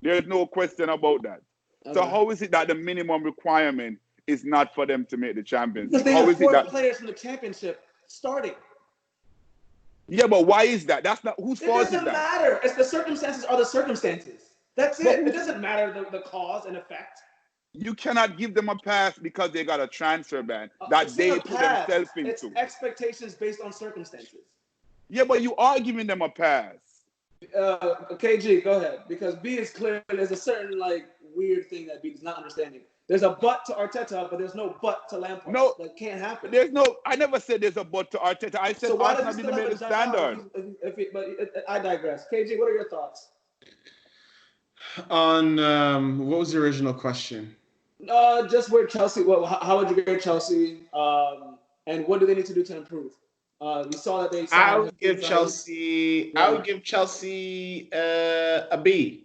There's no question about that. Okay. So how is it that the minimum requirement is not for them to make the Champions League? Because they have 4 players from the Championship starting. Yeah, but why is that? That's not whose fault is that? It doesn't matter. It's the circumstances are the circumstances. That's it. It doesn't matter the cause and effect. You cannot give them a pass because they got a transfer ban that they put themselves into. It's expectations based on circumstances. Yeah, but you are giving them a pass. KG, go ahead. Because B is clear. There's a certain weird thing that B is not understanding. There's a but to Arteta, but there's no but to Lampard. No, that can't happen. I never said there's a but to Arteta. I said Arsenal didn't make the standard. I digress. KG, what are your thoughts? On what was the original question? Just where Chelsea. How would you grade Chelsea? And what do they need to do to improve? We saw that they. I would give Chelsea a B.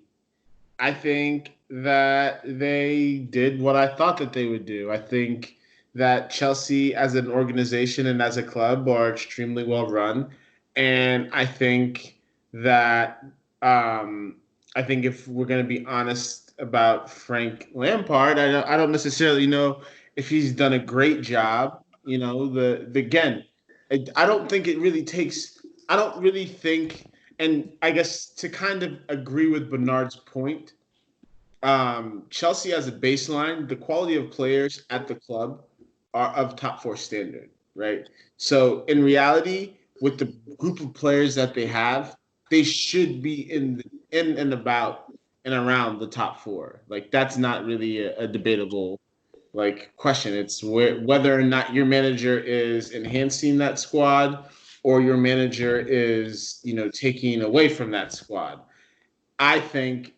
I think that they did what I thought that they would do. I think that Chelsea as an organization and as a club are extremely well run. And I think that I think if we're going to be honest about Frank Lampard, I don't necessarily know if he's done a great job. You know, the again, I don't think it really takes. I don't really think, and I guess to kind of agree with Bernard's point, Chelsea as a baseline, the quality of players at the club are of top four standard, right? So in reality, with the group of players that they have, they should be in and about and around the top four. Like that's not really a debatable like question. It's whether or not your manager is enhancing that squad or your manager is, taking away from that squad. I think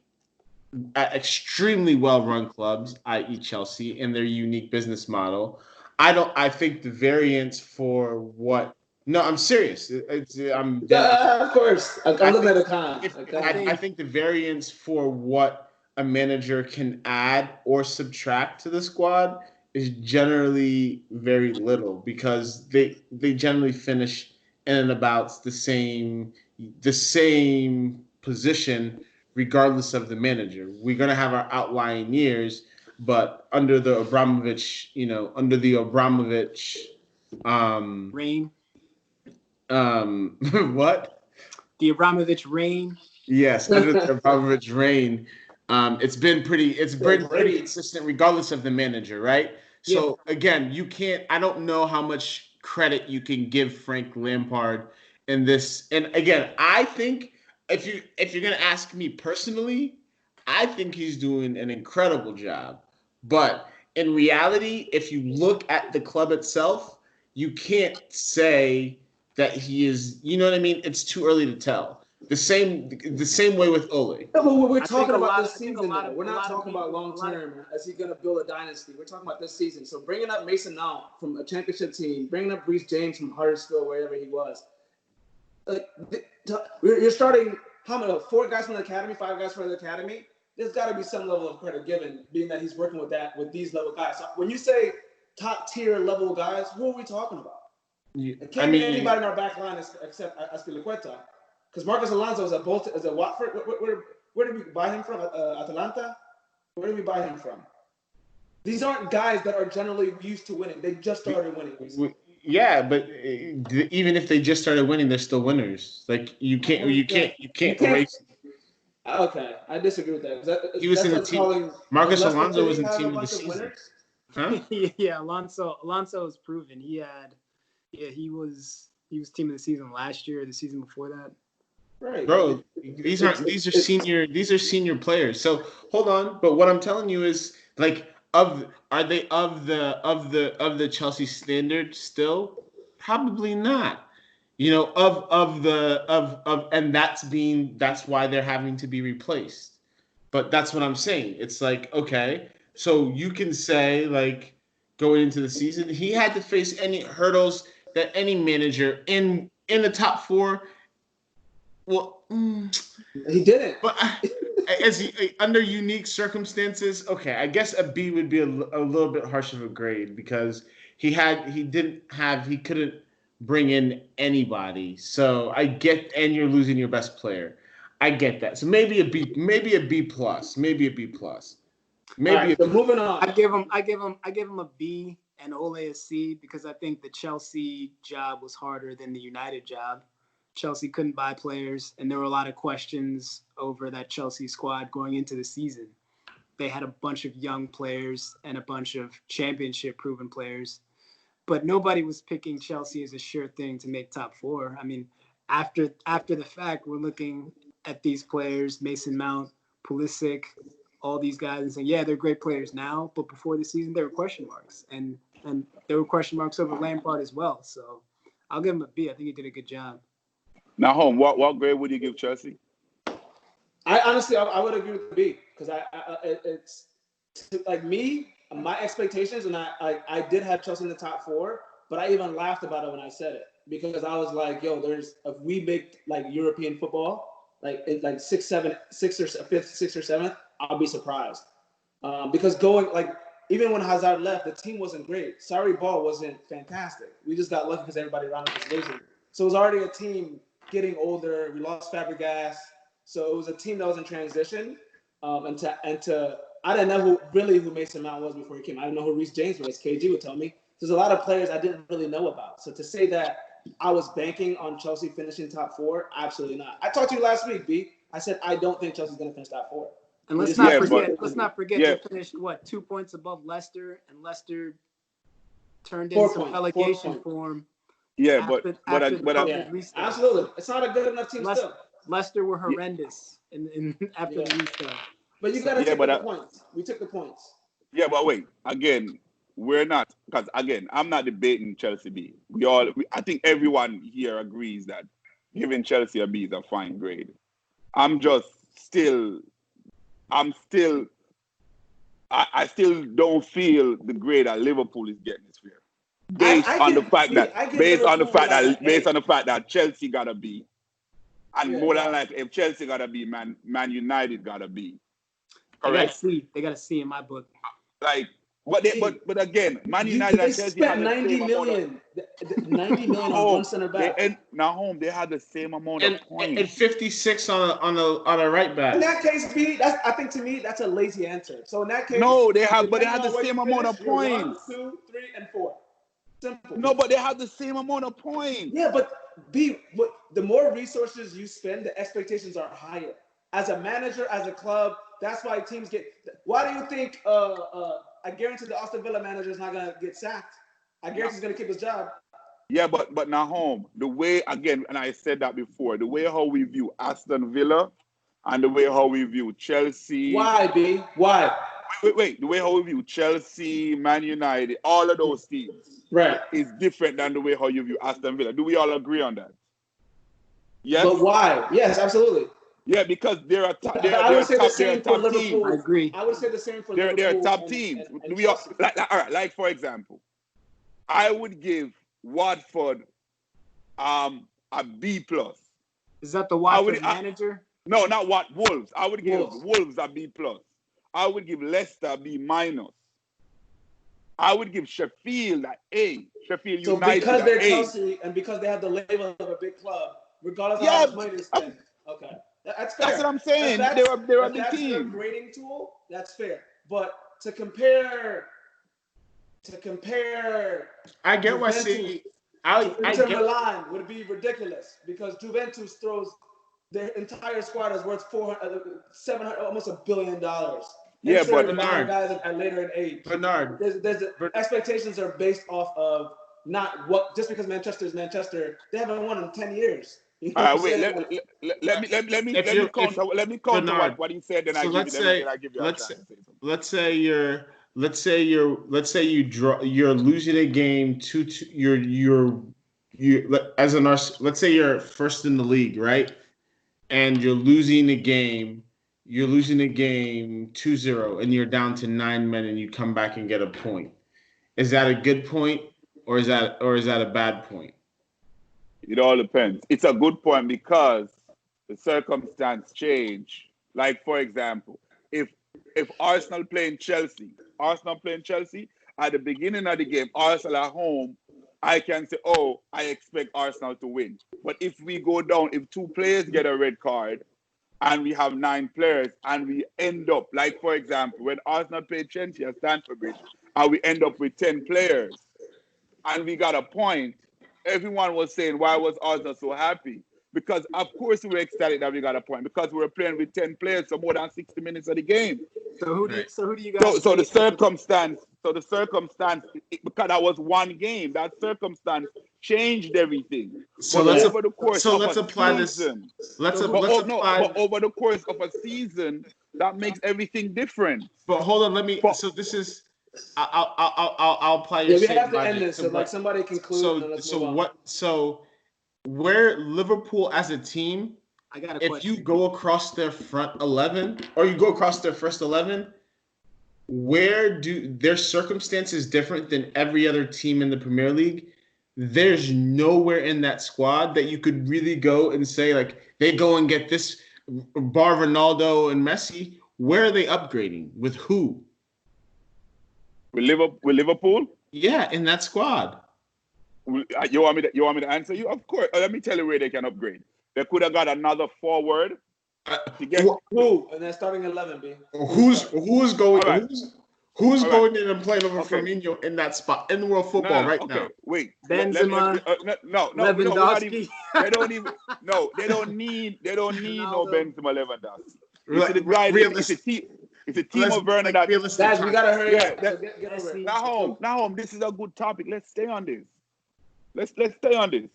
at extremely well-run clubs, i.e., Chelsea, and their unique business model. I think the variance for what? No, I'm serious. I'm dead. Of course. I'm looking at the con. I think the variance for what a manager can add or subtract to the squad is generally very little because they generally finish in and about the same position regardless of the manager. We're gonna have our outlying years, but under the Abramovich, Reign. What? The Abramovich reign. Yes, under the Abramovich reign, it's been pretty consistent regardless of the manager, right? So again, I don't know how much credit you can give Frank Lampard in this. And again, I think if you're gonna ask me personally, I think he's doing an incredible job. But in reality, if you look at the club itself, you can't say that he is. You know what I mean? It's too early to tell. The same way with Ole. No, but we're talking about this season. We're not talking about long term. Is he going to build a dynasty? We're talking about this season. So bringing up Mason Mount from a championship team, bringing up Reece James from Huddersfield, wherever he was. Like you're starting how many? 4 guys from the academy, 5 guys from the academy. There's got to be some level of credit given, being that he's working with these level guys. So when you say top tier level guys, who are we talking about? It can't be anybody in our back line except Azpilicueta. Because Marcos Alonso is at Watford. Where did we buy him from? Atalanta? Where did we buy him from? These aren't guys that are generally used to winning. They just started winning recently. Yeah, but even if they just started winning, they're still winners. Like you can't erase. Okay, I disagree with that. He was in the team. Marcos Alonso was in the team of the season. Huh? Yeah, Alonso is proven. He was team of the season last year, the season before that. Right. Bro, these are senior players. So hold on, but what I'm telling you is like are they of the Chelsea standard still? Probably not. And that's why they're having to be replaced. But that's what I'm saying. It's like, okay, so you can say like going into the season, he had to face any hurdles that any manager in the top 4. Well, he didn't. But under unique circumstances, okay, I guess a B would be a little bit harsh of a grade because he couldn't bring in anybody. So I get, and you're losing your best player. I get that. So maybe a B plus. So moving on. I give him a B and Ole a C because I think the Chelsea job was harder than the United job. Chelsea couldn't buy players, and there were a lot of questions over that Chelsea squad going into the season. They had a bunch of young players and a bunch of championship-proven players, but nobody was picking Chelsea as a sure thing to make top 4. I mean, after the fact, we're looking at these players, Mason Mount, Pulisic, all these guys, and saying, yeah, they're great players now, but before the season, there were question marks, and there were question marks over Lampard as well. So I'll give him a B. I think he did a good job. Now, Home, what grade would you give Chelsea? I honestly would agree with B because it's like me, my expectations, and I did have Chelsea in the top 4, but I even laughed about it when I said it because I was like, yo, if we make like European football, like 6th, 7th, I'll be surprised because going like even when Hazard left, the team wasn't great. Sarri ball wasn't fantastic. We just got lucky because everybody around us was losing. So it was already a team getting older. We lost Fabregas. So it was a team that was in transition. And to I didn't know who Mason Mount was before he came. I didn't know who Reece James was. KG would tell me. There's a lot of players I didn't really know about. So to say that I was banking on Chelsea finishing top 4, absolutely not. I talked to you last week, B. I said I don't think Chelsea's going to finish top 4. And let's Yeah, not forget yeah. they finished 2 points above Leicester, and Leicester turned 4 in some points, relegation 4 points. form. Yeah, after the COVID Yeah, restart. absolutely. It's not a good enough team still. Leicester were horrendous after the restart. But you got to take the points. We took the points. Yeah, but wait. Again, we're not, because again, I'm not debating Chelsea B. I think everyone here agrees that giving Chelsea a B is a fine grade. I still don't feel the grade that Liverpool is getting is fair. Based on the fact that Chelsea gotta be, and more than likely, if Chelsea gotta be, Man United gotta be. Correct. They got to see in my book. Like, but again, Man United and Chelsea spent 90 million. 90 million on one center back. They had the same amount of points. And 56 on a right back. In that case, B, I think to me that's a lazy answer. So in that case, no, they had the same amount of points. 1, 2, 3, and 4. Simple. No, but they have the same amount of points. Yeah, but B, the more resources you spend, the expectations are higher. As a manager, as a club, that's why teams get. Why do you think I guarantee the Aston Villa manager is not gonna get sacked? I guarantee he's gonna keep his job. Yeah, but now home, the way, again, and I said that before, the way how we view Aston Villa and the way how we view Chelsea. Why, B? Why? Wait. The way how we view Chelsea, Man United, all of those teams, right, is different than the way how you view Aston Villa. Do we all agree on that? Yes. But why? Yes, absolutely. Yeah, because they're a top. I would say the same for Liverpool. I agree. I would say the same for Liverpool. They're top teams. And We all, like for example, I would give Watford a B plus. Is that the Watford manager? No, not Wolves. I would give Wolves a B plus. I would give Leicester a B minus. I would give Sheffield an A. Sheffield United. So because they're Chelsea and because they have the label of a big club, regardless of how much money they spend. Okay. That's fair. That's what I'm saying. They're a big team. That's their grading tool. That's fair. But to compare. I get what C. Inter Milan would be ridiculous because Juventus throws their entire squad is worth 700, almost $1 billion. Yeah, but Bernard, guys are later in age. Bernard, expectations are based off of not what just because Manchester is Manchester. They haven't won in 10 years. You know all right, wait. Let me counter what he said. Then I give you. Let's say you're losing a game 2-2. Let's say you're first in the league, right? And you're losing a game 2-0, and you're down to 9 men, and you come back and get a point. Is that a good point, or is that a bad point? It all depends. It's a good point because the circumstance change. Like, for example, if Arsenal playing Chelsea, at the beginning of the game, Arsenal at home, I can say, I expect Arsenal to win. But if we go down, if 2 players get a red card and we have 9 players and we end up, like, for example, when Arsenal played Chelsea at Stamford Bridge and we end up with 10 players and we got a point, everyone was saying, why was Arsenal so happy? Because, of course, we were excited that we got a point because we were playing with 10 players for more than 60 minutes of the game. So who do you guys? So the circumstance, because that was one game, that circumstance changed everything. So let's apply this. But over the course of a season, that makes everything different. But hold on, so this is. I'll apply your. Yeah, we have to end this so like somebody conclude. So where Liverpool as a team, I got a if question. you go across their front 11 or you go across their first 11, where do their circumstances different than every other team in the Premier League? There's nowhere in that squad that you could really go and say like they go and get this bar Ronaldo and Messi. Where are they upgrading with who? With Liverpool? Yeah, in that squad. You want me to answer you? Of course. Let me tell you where they can upgrade. They could have got another forward to get. Who? And then starting 11, B. Who's going? All right. Who's All going in and playing over Okay. Firmino in that spot in world football right okay. now? Wait. Benzema, No. We're not even, they don't even. No, they don't need. They don't need no Benzema Lewandowski. It's the guy. It's a team of Werner that. Guys, we gotta hurry up. Yeah, So get over it. Now home. This is a good topic. Let's stay on this. Let's stay on this.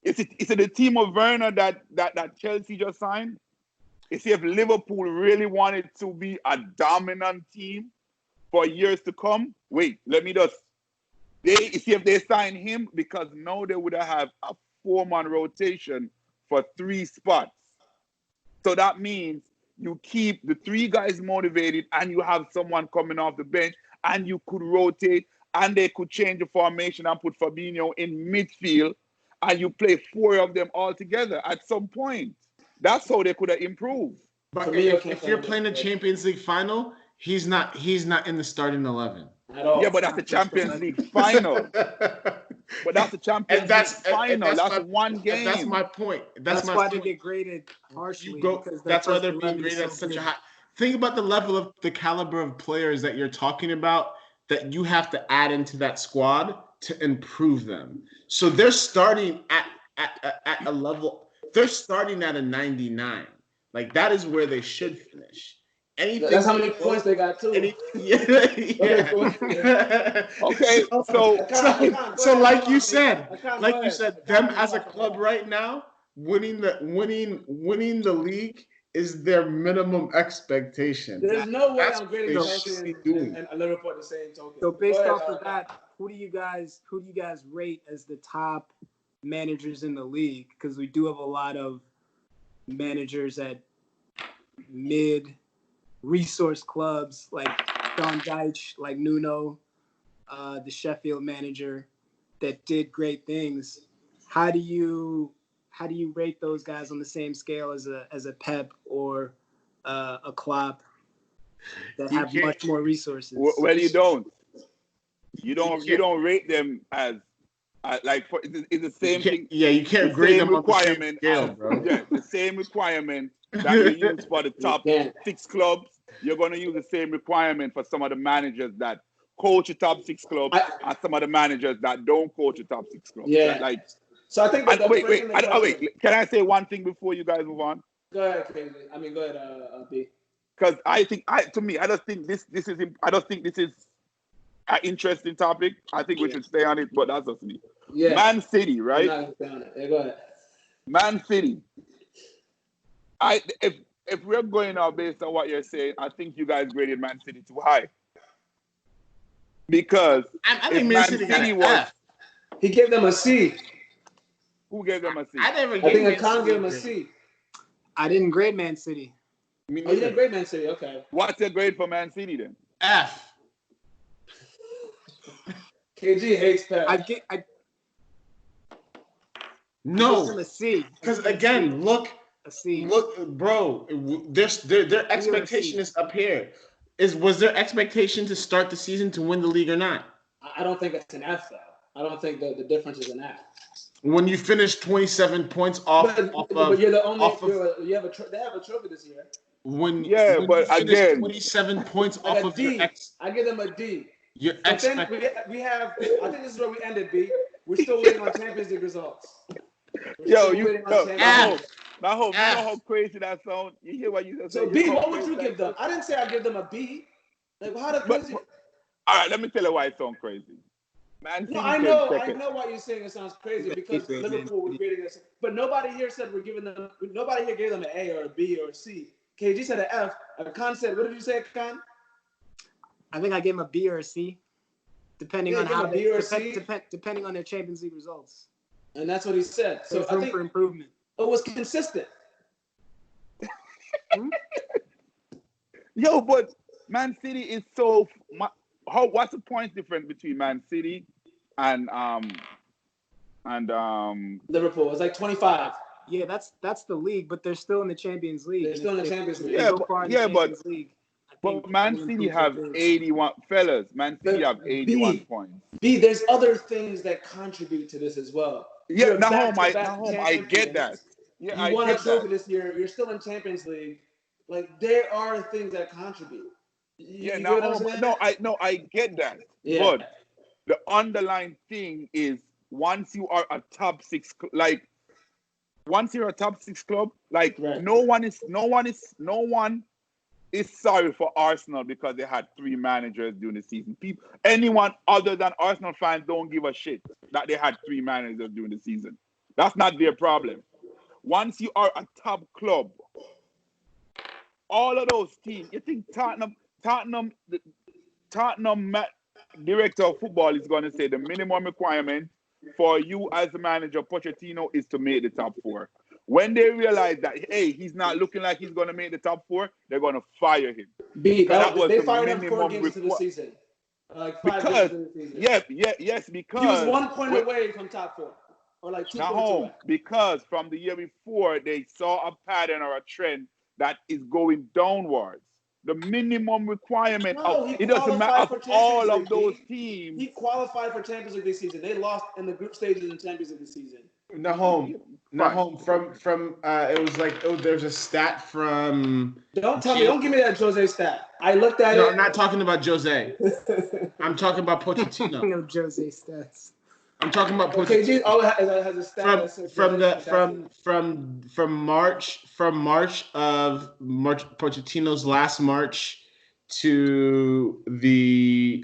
Is it the team of Werner that Chelsea just signed? Is if Liverpool really wanted to be a dominant team for years to come? Wait, let me just. See if they sign him, because now they would have a 4-man rotation for 3 spots. So that means you keep the 3 guys motivated, and you have someone coming off the bench, and you could rotate, and they could change the formation and put Fabinho in midfield, and you play 4 of them all together at some point. That's how they could have improved. But if you're playing the Champions League final, he's not in the starting 11. At all. Yeah, but that's the Champions League final. But that's the Champions League final. That's one game. That's my point. That's why they get graded harshly. That's why they're being graded at such a high. Think about the level of the caliber of players that you're talking about that you have to add into that squad to improve them. So they're starting at a level. They're starting at a 99. Like, that is where they should finish. That's how many points they got too. Yeah. Okay, so like you said, them as a club right now, winning the league is their minimum expectation. There's no way That's I'm grading what they Chelsea should be doing. and Liverpool at the same token. So based off of that, who do you guys rate as the top managers in the league? Because we do have a lot of managers at mid resource clubs like Sean Dyche, like Nuno, the Sheffield manager that did great things. How do you rate those guys on the same scale as a Pep or a Klopp that have much more resources? Well, you don't. You don't rate them as like it's the same thing. Yeah, you can't grade them on the same scale, bro. Yeah, the same requirement that you use for the top 6 clubs. You're going to use the same requirement for some of the managers that coach the top 6 clubs and some of the managers that don't coach the top 6 clubs. Yeah. So I think. Wait. Can I say one thing before you guys move on? Go ahead, Casey. Go ahead, B. Because I don't think this is an interesting topic. I think we should stay on it, but that's just me. Yeah. Man City, right? I'm not gonna stay on it. Yeah, go ahead. Man City. If we're going out based on what you're saying, I think you guys graded Man City too high. Because I think Man City was F. He gave them a C. Who gave them a C? I think Khan gave them a C. I didn't grade Man City. Oh, you didn't grade Man City, okay. What's your grade for Man City then? F. KG hates Pep. No, a C. Because again, look, bro. Their expectation is up here. Was their expectation to start the season to win the league or not? I don't think it's an F though. I don't think the difference is an F. When you finish 27 points off, but you're the only. They have a trophy this year. When but again, 27 points like off of D. your I give them a D. Your but then we have. I think this is where we ended. B. We're still waiting on Champions League results. Now you know how crazy that sounds. You hear what you said? So B, what would you give them? I didn't say I'd give them a B. Like how the crazy? All right, let me tell you why it sounds crazy. Man, no, I know why you're saying it sounds crazy because Liverpool was grading this, but nobody here said we're giving them. Nobody here gave them an A or a B or a C. KG said an F. Khan said, what did you say, Khan? I think I gave them a B or a C, depending on how depending on their Champions League results. And that's what he said. So I think for improvement. It was consistent. Yo, but Man City is so. What's the point difference between Man City and Liverpool? It's like 25. Yeah, that's the league, but they're still in the Champions League. They're still in the Champions League. League. think But Man will City improve their have bids. 81 fellas. Man City have 81 points. There's other things that contribute to this as well. Yeah, You're Nahum, I get champions. that. Yeah, You I won a get trophy that. this year. You're still in Champions League. Like there are things that contribute. Yeah, You get what I'm Nahum, saying? I get that. Yeah. But the underlying thing is once you are a top six, like once you're a top six club, like Right. no one is sorry for Arsenal because they had 3 managers during the season. Anyone other than Arsenal fans don't give a shit that they had 3 managers during the season. That's not their problem. Once you are a top club, all of those teams, you think Tottenham director of football is going to say the minimum requirement for you as the manager, Pochettino, is to make the top 4. When they realize that, hey, he's not looking like he's going to make the top 4, they're going to fire him. They the fired him 4 minimum games into the season. Like 5 because games into the season. yes, because He was 1 point away from top 4, or like 2 points away. Because from the year before they saw a pattern or a trend that is going downwards. The minimum requirement it doesn't matter of all of those teams. He qualified for Champions League this season. They lost in the group stages in Champions League this season. Nahum from it was like there's a stat from. Don't give me that Jose stat. I looked at it. No, I'm not talking about Jose. I'm talking about Pochettino. No Jose stats. I'm talking about KG has a stat from March of Pochettino's last March to the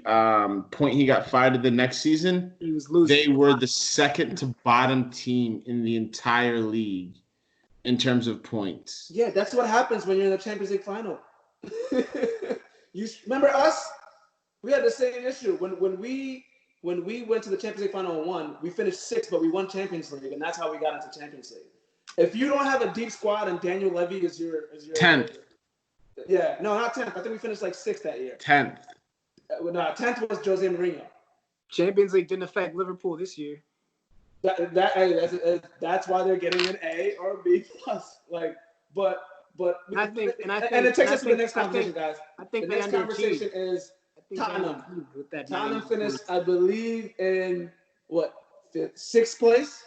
point he got fired the next season. He was losing. They were the second to bottom team in the entire league in terms of points. Yeah, that's what happens when you're in the Champions League final. You remember us? We had the same issue when we went to the Champions League final and won. We finished 6th, but we won Champions League, and that's how we got into Champions League. If you don't have a deep squad and Daniel Levy is your 10th. Yeah, no, not 10th. I think we finished like 6th that year. 10th. No, 10th was Jose Mourinho. Champions League didn't affect Liverpool this year. That's why they're getting an A or a B plus. Like, but it takes us to the next conversation, guys. I think the next conversation is Tottenham. Tottenham finished, I believe, in what, 6th place.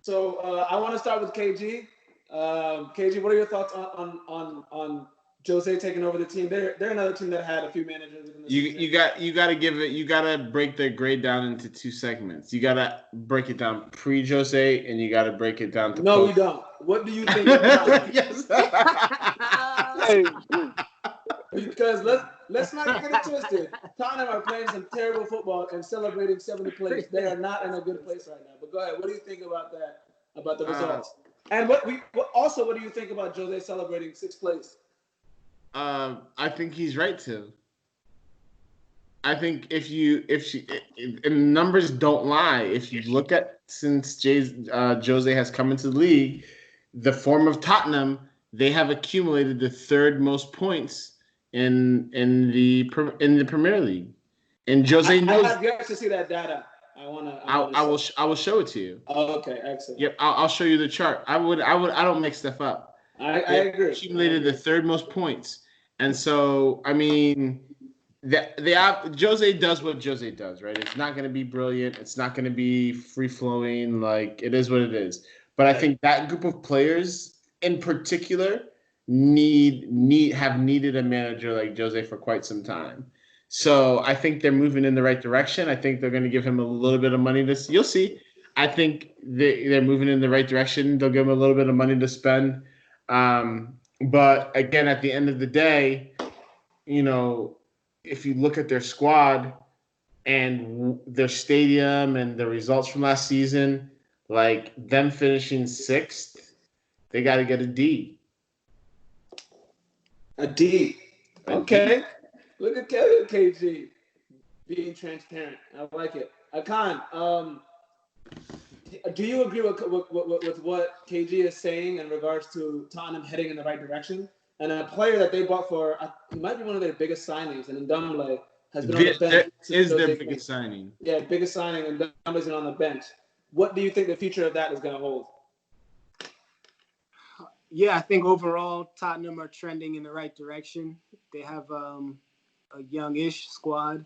So I want to start with KG. KG, what are your thoughts on Jose taking over the team? They're another team that had a few managers within the season. You gotta break the grade down into 2 segments. You gotta break it down pre-Jose, and you gotta break it down to No, we don't. What do you think of Tottenham? Yes. Because let's not get it twisted. Tottenham are playing some terrible football and celebrating 7th place. They are not in a good place right now. But go ahead. What do you think about that? About the results? And what do you think about Jose celebrating 6th place? I think he's right to. I think and numbers don't lie. If you look at since Jose has come into the league, the form of Tottenham, they have accumulated the 3rd most points in the Premier League, and Jose knows. I have yet to see that data. I will show it to you. Oh, okay, excellent. Yep, I'll show you the chart. I don't make stuff up. I agree. Accumulated the 3rd most points, and so I mean, Jose does what Jose does, right? It's not going to be brilliant. It's not going to be free flowing. Like it is what it is. But I think that group of players in particular have needed a manager like Jose for quite some time. So I think they're moving in the right direction. I think they're going to give him a little bit of money you'll see. I think they're moving in the right direction. They'll give him a little bit of money to spend. But again, at the end of the day, if you look at their squad and their stadium and the results from last season, like them finishing 6th, they got to get a D. A D. Okay. Look at KG being transparent. I like it. Akan, do you agree with what KG is saying in regards to Tottenham heading in the right direction? And a player that they bought for, he might be one of their biggest signings, and Ndombele has been on the bench. Is their biggest signing. Yeah, biggest signing, and Ndombele's been on the bench. What do you think the future of that is going to hold? Yeah, I think overall Tottenham are trending in the right direction. They have a youngish squad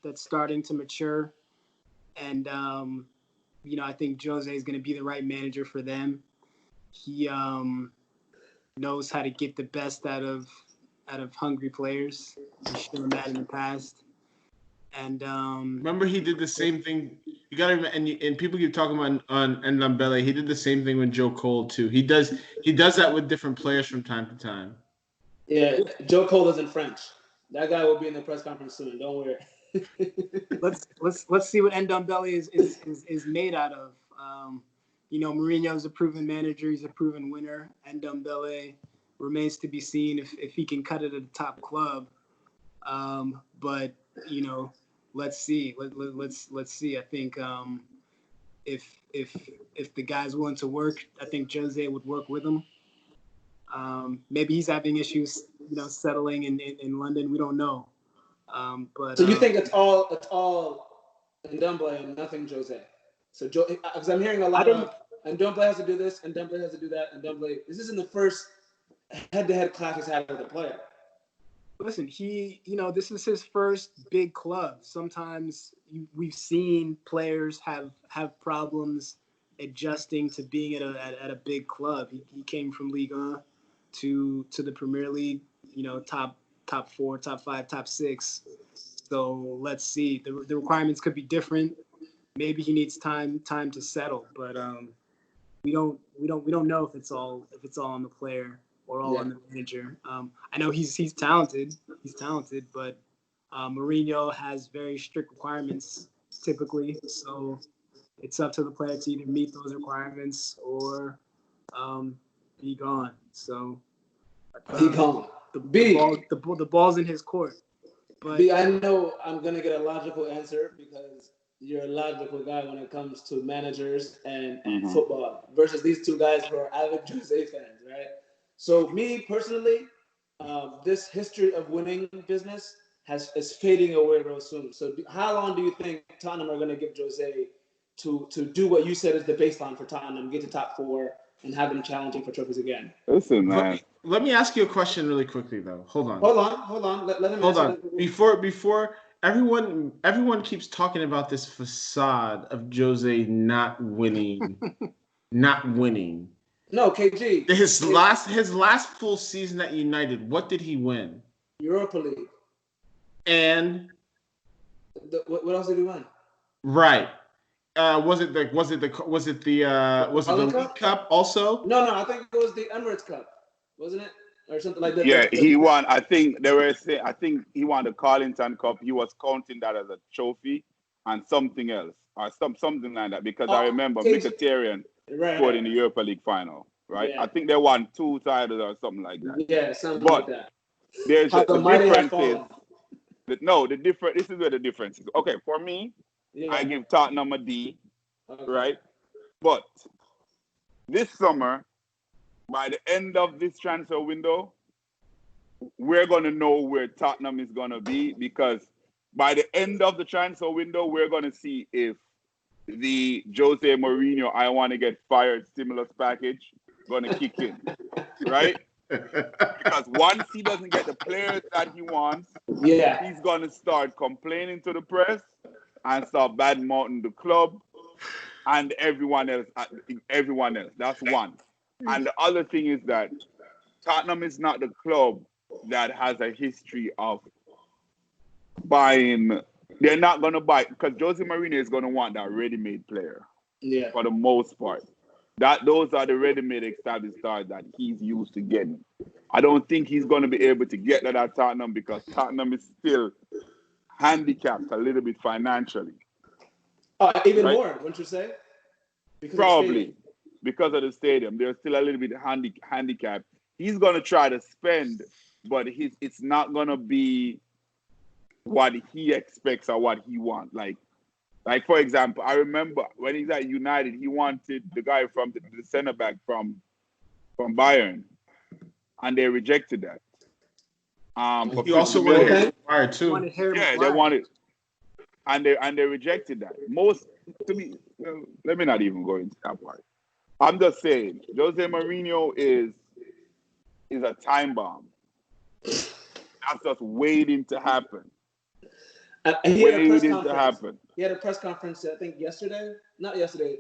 that's starting to mature, and I think Jose is going to be the right manager for them. He knows how to get the best out of hungry players. He's shown that in the past, and Remember, he did the same thing. You got to, and people keep talking about on Ndombele. He did the same thing with Joe Cole too. He does that with different players from time to time. Yeah, Joe Cole isn't French. That guy will be in the press conference soon. Don't worry. let's see what Ndombele is made out of. Mourinho's a proven manager. He's a proven winner. Ndombele remains to be seen if he can cut it at a top club. But let's see. Let's see. I think if the guy's willing to work, I think Jose would work with him. Maybe he's having issues, settling in London. We don't know. But so you think it's all Ndombele and nothing Jose? So because I'm hearing a lot of Ndombele has to do this, and Ndombele has to do that, and Ndombele. This isn't the first head-to-head clash he's had with a player. Listen, this is his first big club. Sometimes we've seen players have problems adjusting to being at a big club. He came from Ligue 1 to the Premier League, top 4, top 5, top 6. So let's see. The requirements could be different. Maybe he needs time to settle, but we don't know if it's all on the player or all on the manager. I know he's talented. He's talented, but Mourinho has very strict requirements typically. So it's up to the player to either meet those requirements or be gone. So be gone. The ball's in his court. But I know I'm gonna get a logical answer because you're a logical guy when it comes to managers and football versus these two guys who are avid Jose fans, right? So me personally, this history of winning business is fading away real soon. So how long do you think Tottenham are going to give Jose to do what you said is the baseline for Tottenham, get to top 4 and have them challenging for trophies again? Listen, man. Let me ask you a question really quickly though. Hold on. Let him Hold answer. on. Before everyone keeps talking about this facade of Jose not winning. No, KG. His last full season at United, what did he win? Europa League. And what else did he win? Right. Was it the League Cup also? No, I think it was the Emirates Cup, wasn't it? Or something like that. Yeah, he won. I think he won the Carlington Cup. He was counting that as a trophy and something else or something like that because I remember Mkhitaryan scored in the Europa League final, right? Yeah. I think they won 2 titles or something like that. Yeah, something like that. There's the difference is the difference. This is where the difference is. Okay, for me, I give Tottenham a D, right? But this summer, by the end of this transfer window, we're going to know where Tottenham is going to be because by the end of the transfer window, we're going to see if the Jose Mourinho, I want to get fired stimulus package going to kick in, right? Because once he doesn't get the players that he wants, he's going to start complaining to the press and start bad-mouthing the club and everyone else. That's one. And the other thing is that Tottenham is not the club that has a history of buying. They're not going to buy because Jose Mourinho is going to want that ready-made player. Yeah. For the most part. Those are the ready-made established stars that he's used to getting. I don't think he's going to be able to get that at Tottenham because Tottenham is still handicapped a little bit financially. Even more, wouldn't you say? Probably. Because of the stadium, they're still a little bit handicapped. He's going to try to spend, but it's not going to be what he expects or what he wants. Like for example, I remember when he's at United, he wanted the guy from the center back from Bayern, and they rejected that. He also wanted Harry Maguire too. They wanted, and they rejected that. Let me not even go into that part. I'm just saying, Jose Mourinho is is a time bomb. That's just waiting to happen. He had a press Waiting to conference. happen. He had a press conference, I think not yesterday,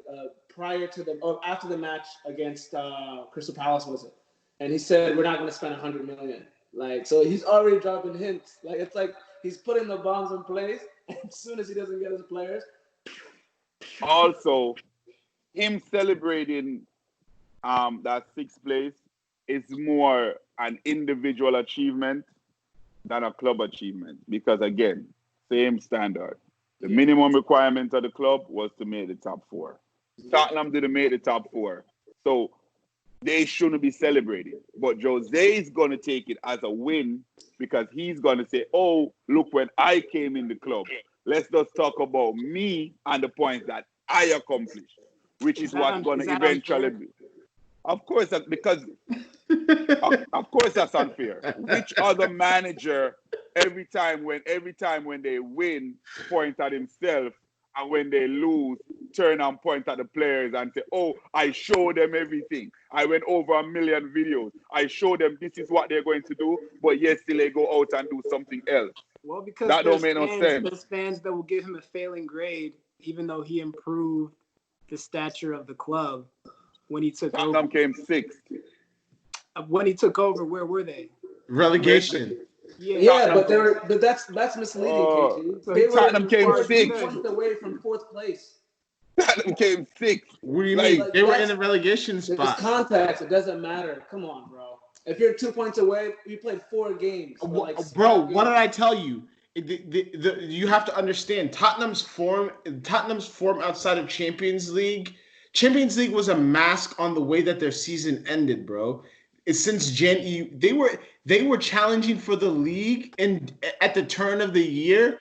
prior to after the match against Crystal Palace, was it? And he said, we're not going to spend $100 million. Like, so he's already dropping hints. Like, it's like he's putting the bombs in place. And as soon as he doesn't get his players. Also, him celebrating that sixth place is more an individual achievement than a club achievement. Because again, same standard. The minimum requirement of the club was to make the top four. Tottenham didn't make the top four. So they shouldn't be celebrating. But Jose is going to take it as a win because he's going to say, oh, look, when I came in the club, let's just talk about me and the points that I accomplished, which is what's going to eventually be. Of course, because of course that's unfair. Which other manager every time when they win point at himself, and when they lose turn and point at the players and say, oh, I showed them everything. I went over 1 million videos. I showed them this is what they're going to do, but yet still they go out and do something else. Well, because that don't make no sense. There's fans that will give him a failing grade, even though he improved the stature of the club when he took over. Tottenham came sixth. When he took over, where were they? Relegation. Yeah, but that's misleading, KG. So They Tottenham came were 2 sixth. points away from 4th place. Tottenham came sixth. What do you Like, mean? They were in the relegation There's spot. context. It doesn't matter. Come on, bro. If you're 2 points away, you played 4 games. Bro, what did I tell you? You have to understand Tottenham's form outside of Champions League. Champions League was a mask on the way that their season ended, bro. Since they were challenging for the league and at the turn of the year,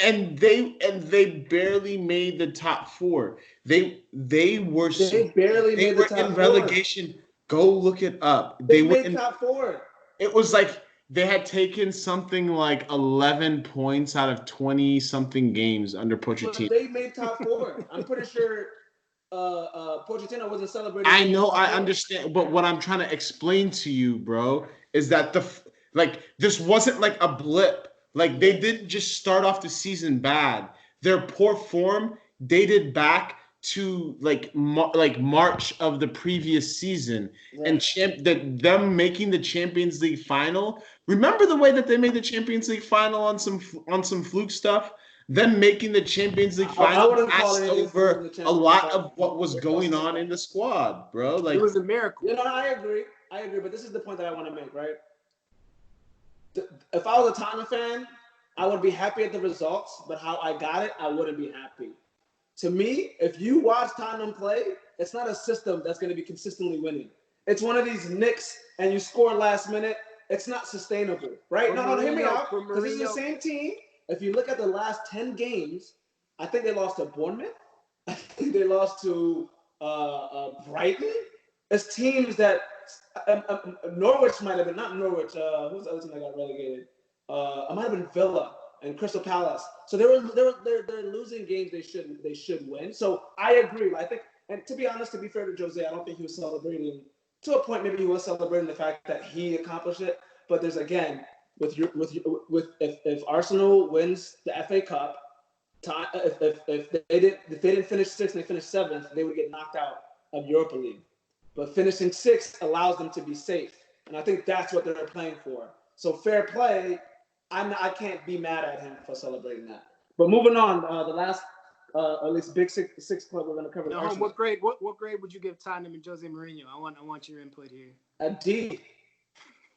and they barely made the top 4. They were in relegation. 4. Go look it up. They made top 4. It was like they had taken something like 11 points out of 20 something games under Pochettino. But they made top 4. I'm pretty sure Pochettino wasn't celebrating. I know, I understand, but what I'm trying to explain to you, bro, is that this wasn't like a blip. Like, they didn't just start off the season bad. Their poor form dated back to March of the previous season, right. And them making the Champions League final. Remember the way that they made the Champions League final on some fluke stuff? Them making the Champions League final passed over a lot of what was going on in the squad, bro. Like, it was a miracle. You know, I agree, but this is the point that I want to make, right? If I was a Tottenham fan, I would be happy at the results, but how I got it, I wouldn't be happy. To me, if you watch Tottenham play, it's not a system that's going to be consistently winning. It's one of these nicks, and you score last minute. It's not sustainable, right? No, hear me out. Because this is the same team. If you look at the last 10 games, I think they lost to Bournemouth. I think they lost to Brighton. It's teams that Norwich might have been, not Norwich. Who's the other team that got relegated? It might have been Villa and Crystal Palace. So they're losing games they should win. So I agree. I think, and to be honest, to be fair to Jose, I don't think he was celebrating. To a point, maybe he was celebrating the fact that he accomplished it. But there's, again, if Arsenal wins the FA Cup, if they didn't finish 6th and they finished 7th, they would get knocked out of Europa League. But finishing 6th allows them to be safe, and I think that's what they're playing for. So fair play. I can't be mad at him for celebrating that. But moving on, the last at least big six club we're going to cover. No, what grade would you give Tottenham and Jose Mourinho? I want your input here. A D.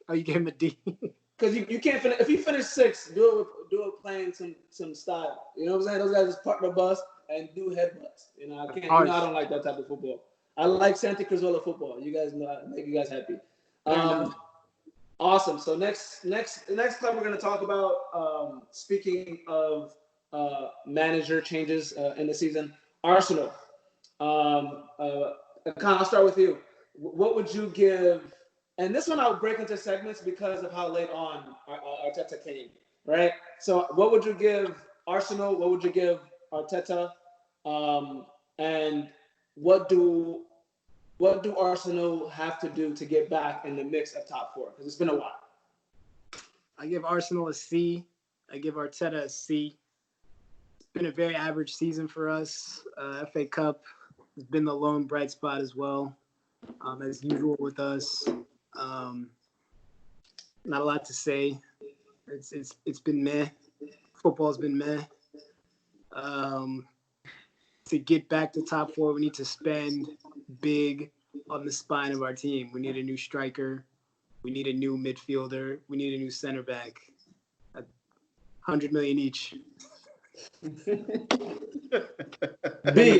Oh, you gave him a D. Because you can't finish. If you finish 6th, do it playing some style. You know what I'm saying? Those guys just park the bus and do headbutts. You know, I can't. I don't like that type of football. I like Santi Cazorla football. You guys know, I make you guys happy. Awesome. So next club we're going to talk about. Speaking of manager changes in the season, Arsenal. Khan, I'll start with you. What would you give? And this one I'll break into segments because of how late on Arteta came, right? So what would you give Arsenal? What would you give Arteta? And what do what do Arsenal have to do to get back in the mix of top four? Because it's been a while. I give Arsenal a C. I give Arteta a C. It's been a very average season for us. FA Cup has been the lone bright spot as well, as usual with us. Not a lot to say. It's been meh. Football's been meh. To get back to top four, we need to spend big on the spine of our team. We need a new striker. We need a new midfielder. We need a new center back. 100 million each. B,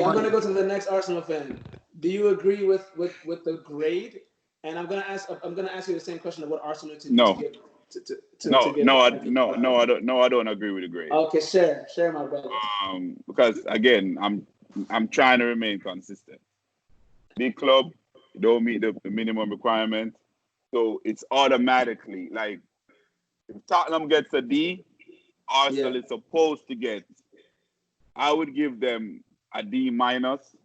I'm gonna go to the next Arsenal fan. Do you agree with the grade? And I'm gonna ask you the same question of what Arsenal need to do No. to get No, get no, back. I don't agree with the grade. Okay, share my brother. Because again, I'm trying to remain consistent. Big club, you don't meet the minimum requirement, so it's automatically like if Tottenham gets a D, Arsenal is supposed to get. I would give them a D minus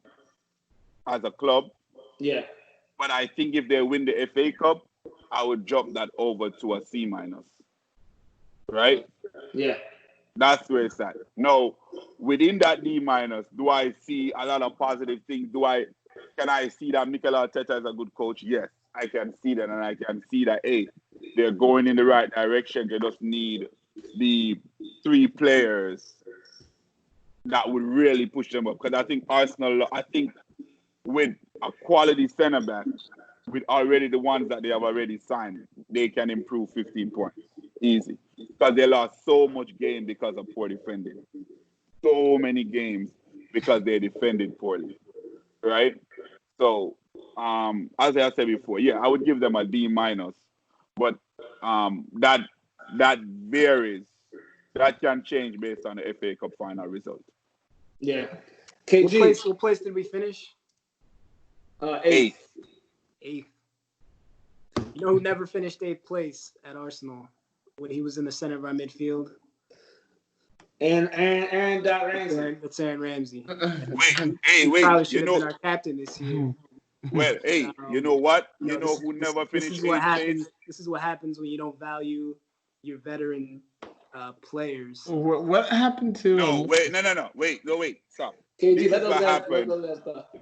as a club. Yeah. But I think if they win the FA Cup, I would drop that over to a C minus. Right? Yeah. That's where it's at. Now, within that D minus, do I see a lot of positive things? Can I see that Mikel Arteta is a good coach? Yes, I can see that, and I can see that, hey, they're going in the right direction. They just need the 3 players that would really push them up. Because I think Arsenal, with a quality centre back, with already the ones that they have already signed, they can improve 15 points. Easy. Because they lost so much game because of poor defending. So many games because they defended poorly. Right? So, as I said before, I would give them a D minus. But that varies. That can change based on the FA Cup final result. Yeah. KG. What place did we finish? 8th. 8th. You know who never finished 8th place at Arsenal when he was in the center of our midfield? And Ramsey. That's Aaron Ramsey. Wait. Probably should have been our captain this year. Well, you know what? You know who never finished 8th place? This is what happens when you don't value your veteran players. What happened to? No, wait. Stop. KG,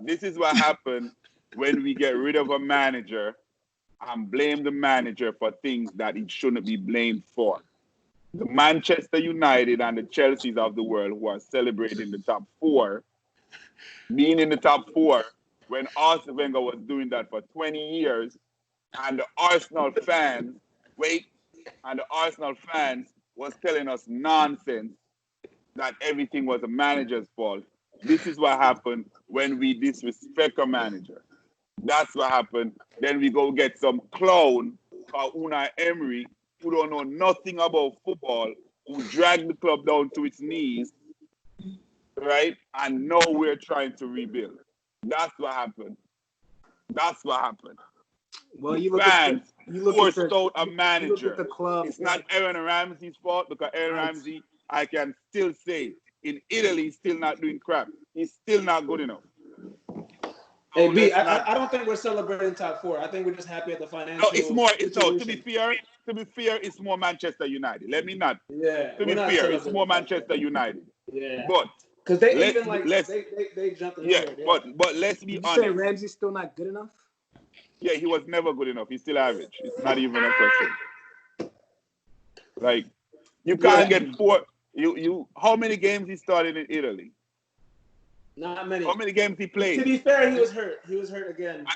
This is what happened when we get rid of a manager and blame the manager for things that he shouldn't be blamed for. The Manchester United and the Chelseas of the world who are celebrating the top 4, being in the top 4 when Arsene Wenger was doing that for 20 years, and the Arsenal fans was telling us nonsense that everything was a manager's fault. This is what happened when we disrespect a manager. That's what happened. Then we go get some clown called Unai Emery who don't know nothing about football, who dragged the club down to its knees, right? And now we're trying to rebuild. That's what happened. Well, you forced out a manager. You look at the club. It's not Aaron Ramsey's fault because Aaron Ramsey, I can still say, in Italy, he's still not doing crap. He's still not good enough. Hey, B, I don't think we're celebrating top 4. I think we're just happy at the financial. No, it's more. To be fair, it's more Manchester United. Let me not. Yeah. To be fair, it's more Manchester United. Yeah. But because they jumped in here. But let's be honest. Did you say Ramsey's still not good enough? Yeah, he was never good enough. He's still average. It's not even a question. Like, you can't get 4. You. How many games he started in Italy? Not many. How many games he played? To be fair, he was hurt. He was hurt again.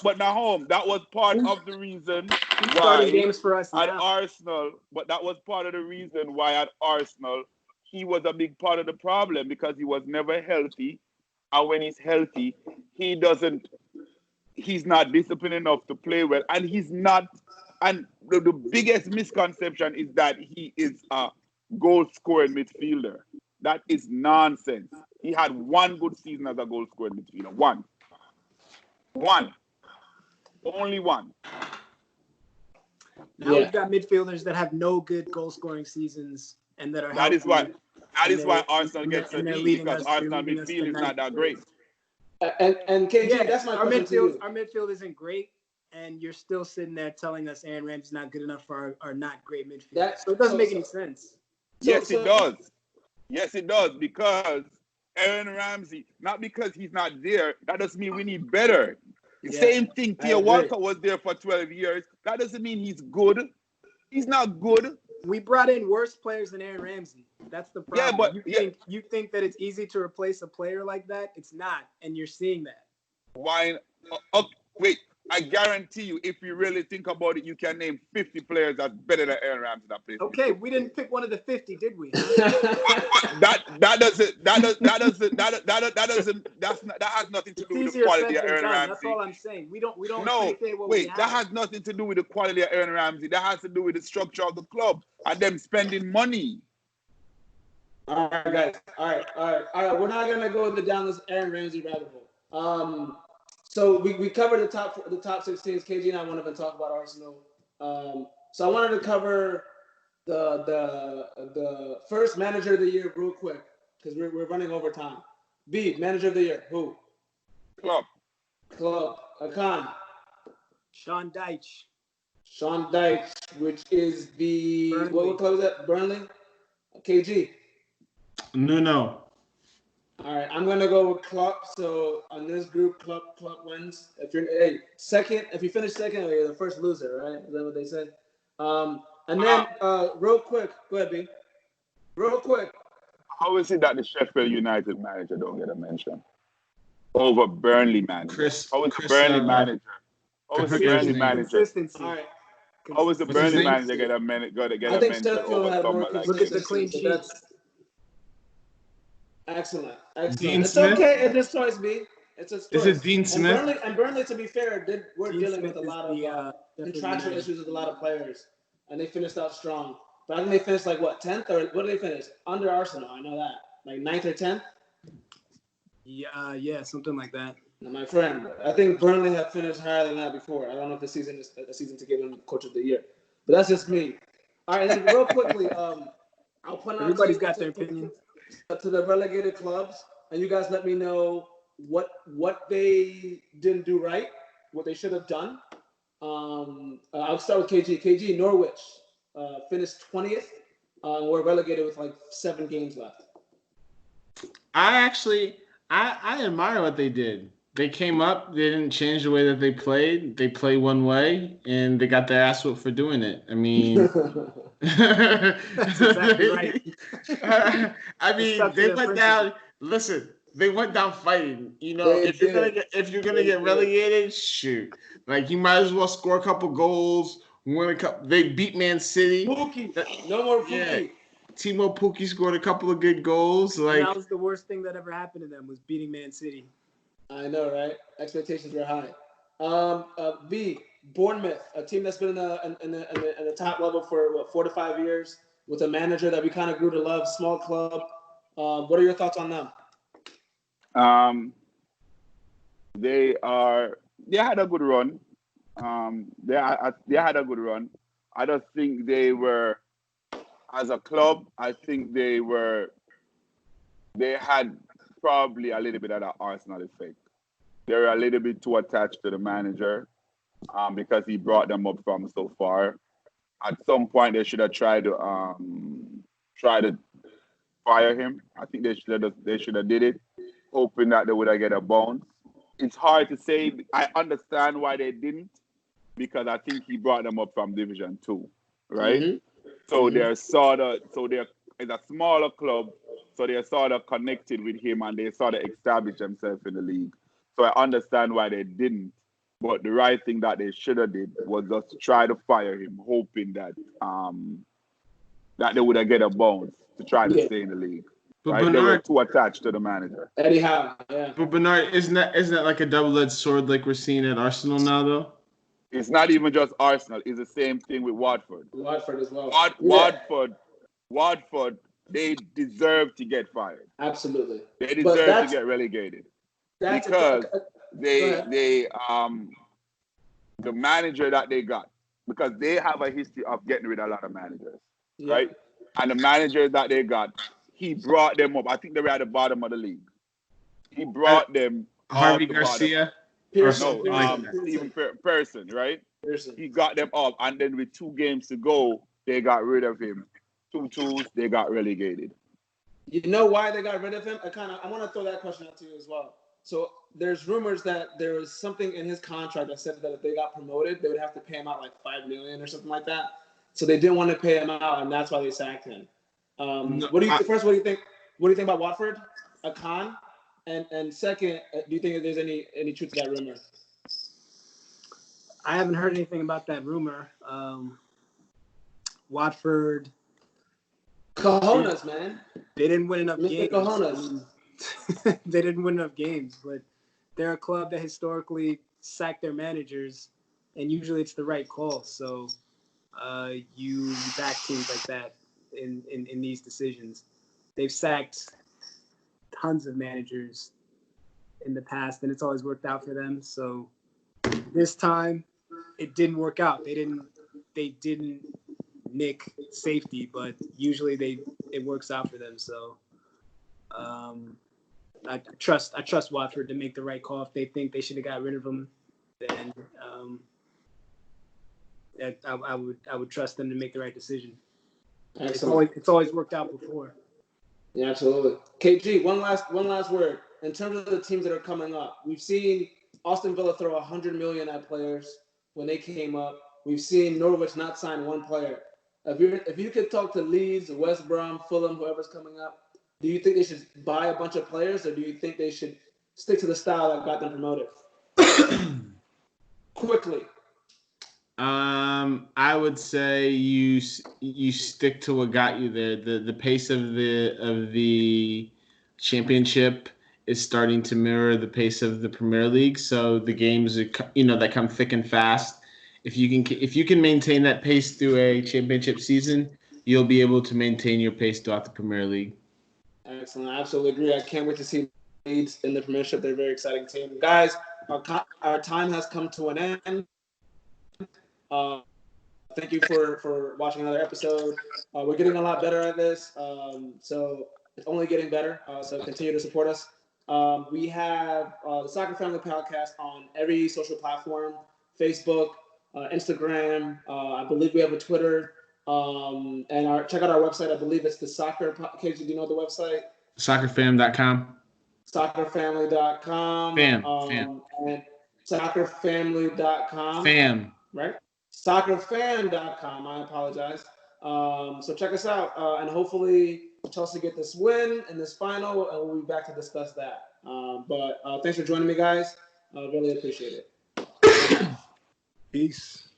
But now home. That was part of the reason why games for us at now. Arsenal. But that was part of the reason why at Arsenal he was a big part of the problem because he was never healthy, and when he's healthy, he's not disciplined enough to play well, and he's not. And the biggest misconception is that he is a goal-scoring midfielder. That is nonsense. He had 1 good season as a goal-scoring midfielder. One. Only 1. Now we've got midfielders that have no good goal-scoring seasons and that are That healthy. is why Arsenal gets a D because Arsenal midfield is not that great. And KG, that's my our question to midfield. you. Our midfield isn't great, and you're still sitting there telling us Aaron Ramsey's not good enough for our not great midfield. So it doesn't make any sense. Yes, it does. Yes, it does, because Aaron Ramsey, not because he's not there, that doesn't mean we need better. Yeah, Same thing, I Theo agree. Walker was there for 12 years. That doesn't mean he's good. He's not good. We brought in worse players than Aaron Ramsey. That's the problem. Yeah, but you think that it's easy to replace a player like that? It's not, and you're seeing that. why? Wait, I guarantee you, if you really think about it, you can name 50 players that's better than Aaron Ramsey that plays. Okay, we didn't pick one of the 50, did we? That has nothing to do with the quality of Aaron Ramsey. That's all I'm saying. We don't No, appreciate what we wait, have. that has nothing to do with the quality of Aaron Ramsey. That has to do with the structure of the club and them spending money. All right, guys. All right. We're not gonna go down this Aaron Ramsey rabbit hole. So we covered the top 6 teams. KG and I wanted to talk about Arsenal. So I wanted to cover the first manager of the year real quick because we're running over time. B, manager of the year, who? Club. Akan. Sean Dyche. Sean Dyche, which is the Burnley. what club is that? Burnley. KG. No. All right, I'm gonna go with Klopp. So on this group, Klopp wins. If you finish second, you're the first loser, right? Is that what they said? And then real quick, go ahead, B. Real quick. How is it that the Sheffield United manager don't get a mention over Burnley manager? How is the Burnley manager? How is the Burnley manager? Consistency. All right. How is the What's his Burnley name? manager get a minute? Got to get I a think mention Sheffield over had more someone like Look at the this? clean consistency. sheets. Excellent. Dean It's Smith? okay at this choice, B. It's a choice. Is it Dean Smith? And Burnley, to be fair, we're Dean dealing Smith with a is lot of contractual definitely issues with a lot of players, and they finished out strong. But I think they finished like what 10th or what did they finish? Under Arsenal, I know that, like 9th or 10th. Yeah, something like that. Now, my friend, I think Burnley have finished higher than that before. I don't know if the season is a season to give them Coach of the Year, but that's just me. All right, then real quickly, I'll point out Everybody's got their opinion. to the relegated clubs, and you guys let me know what they didn't do right, what they should have done. I'll start with KG. KG, Norwich finished 20th. We're relegated with like 7 games left. I admire what they did. They came up, they didn't change the way that they played. They play one way, and they got their ass whooped for doing it. I mean, That's exactly right. I mean, they went down. Listen, they went down fighting. You know, They if you're gonna get relegated, shoot, like you might as well score a couple goals. Win a couple. They beat Man City. Pookie, no more Pookie. Yeah. Timo Pukki scored a couple of good goals. Like, that was the worst thing that ever happened to them was beating Man City. I know, right? Expectations were high. B, Bournemouth, a team that's been in the top level for 4 to 5 years with a manager that we kind of grew to love, small club. What are your thoughts on them? They had a good run. They had a good run. I don't think they were, as a club, I think they had probably a little bit of that Arsenal effect. They were a little bit too attached to the manager because he brought them up from so far. At some point, they should have tried to fire him. I think they should have did it, hoping that they would have get a bounce. It's hard to say. I understand why they didn't, because I think he brought them up from Division 2, right? Mm-hmm. So they're it's a smaller club, so they're sort of connected with him and they sort of established themselves in the league. So I understand why they didn't, but the right thing that they should have did was just to try to fire him, hoping that that they would have get a bounce to try to stay in the league. but Right? They were Bernard, too attached to the manager. Eddie Howe, yeah. but Bernard, isn't that like a double-edged sword like we're seeing at Arsenal now, though? It's not even just Arsenal. It's the same thing with Watford. Watford as well. Watford, they deserve to get fired. Absolutely. They deserve to get relegated because the manager that they got, because they have a history of getting rid of a lot of managers, right? And the manager that they got, he brought them up. I think they were at the bottom of the league. He brought them Harvey off the bottom. Garcia. Pearson. No, Pearson. Steven Pearson, right? Pearson. He got them off, and then with 2 games to go, they got rid of him. 2-2, they got relegated. You know why they got rid of him? I want to throw that question out to you as well. So there's rumors that there was something in his contract that said that if they got promoted, they would have to pay him out like $5 million or something like that. So they didn't want to pay him out, and that's why they sacked him. What do you think? What do you think about Watford? A con? And second, do you think that there's any truth to that rumor? I haven't heard anything about that rumor. Watford. Cojones, man. They didn't win enough Mr. games. Cojones. They didn't win enough games, but they're a club that historically sack their managers, and usually it's the right call. So you back teams like that in these decisions. They've sacked tons of managers in the past, and it's always worked out for them. So this time, it didn't work out. They didn't nick safety, but usually it works out for them. So I trust Watford to make the right call. If they think they should have got rid of him, then I would trust them to make the right decision. Excellent. It's always worked out before. Yeah, absolutely. KG, one last word. In terms of the teams that are coming up, we've seen Aston Villa throw $100 million at players when they came up. We've seen Norwich not sign one player. If you could talk to Leeds, West Brom, Fulham, whoever's coming up, do you think they should buy a bunch of players, or do you think they should stick to the style that got them promoted? Quickly. I would say you stick to what got you there. The pace of the championship is starting to mirror the pace of the Premier League. So the games that come thick and fast. If you can maintain that pace through a championship season, you'll be able to maintain your pace throughout the Premier League. Excellent. I absolutely agree. I can't wait to see Leeds in the Premiership. They're a very exciting team. Guys, our time has come to an end. Thank you for watching another episode. We're getting a lot better at this, so it's only getting better. So continue to support us. We have the Soccer Family Podcast on every social platform: Facebook, Instagram. I believe we have a Twitter. And check out our website. I believe it's the Soccer. KG, do you know the website? Soccerfam.com. Soccerfamily.com. Fam. And soccerfamily.com. Fam. Right? Soccerfan.com. I apologize. So check us out, and hopefully Chelsea get this win in this final, and we'll be back to discuss that. But thanks for joining me, guys. I really appreciate it. Peace.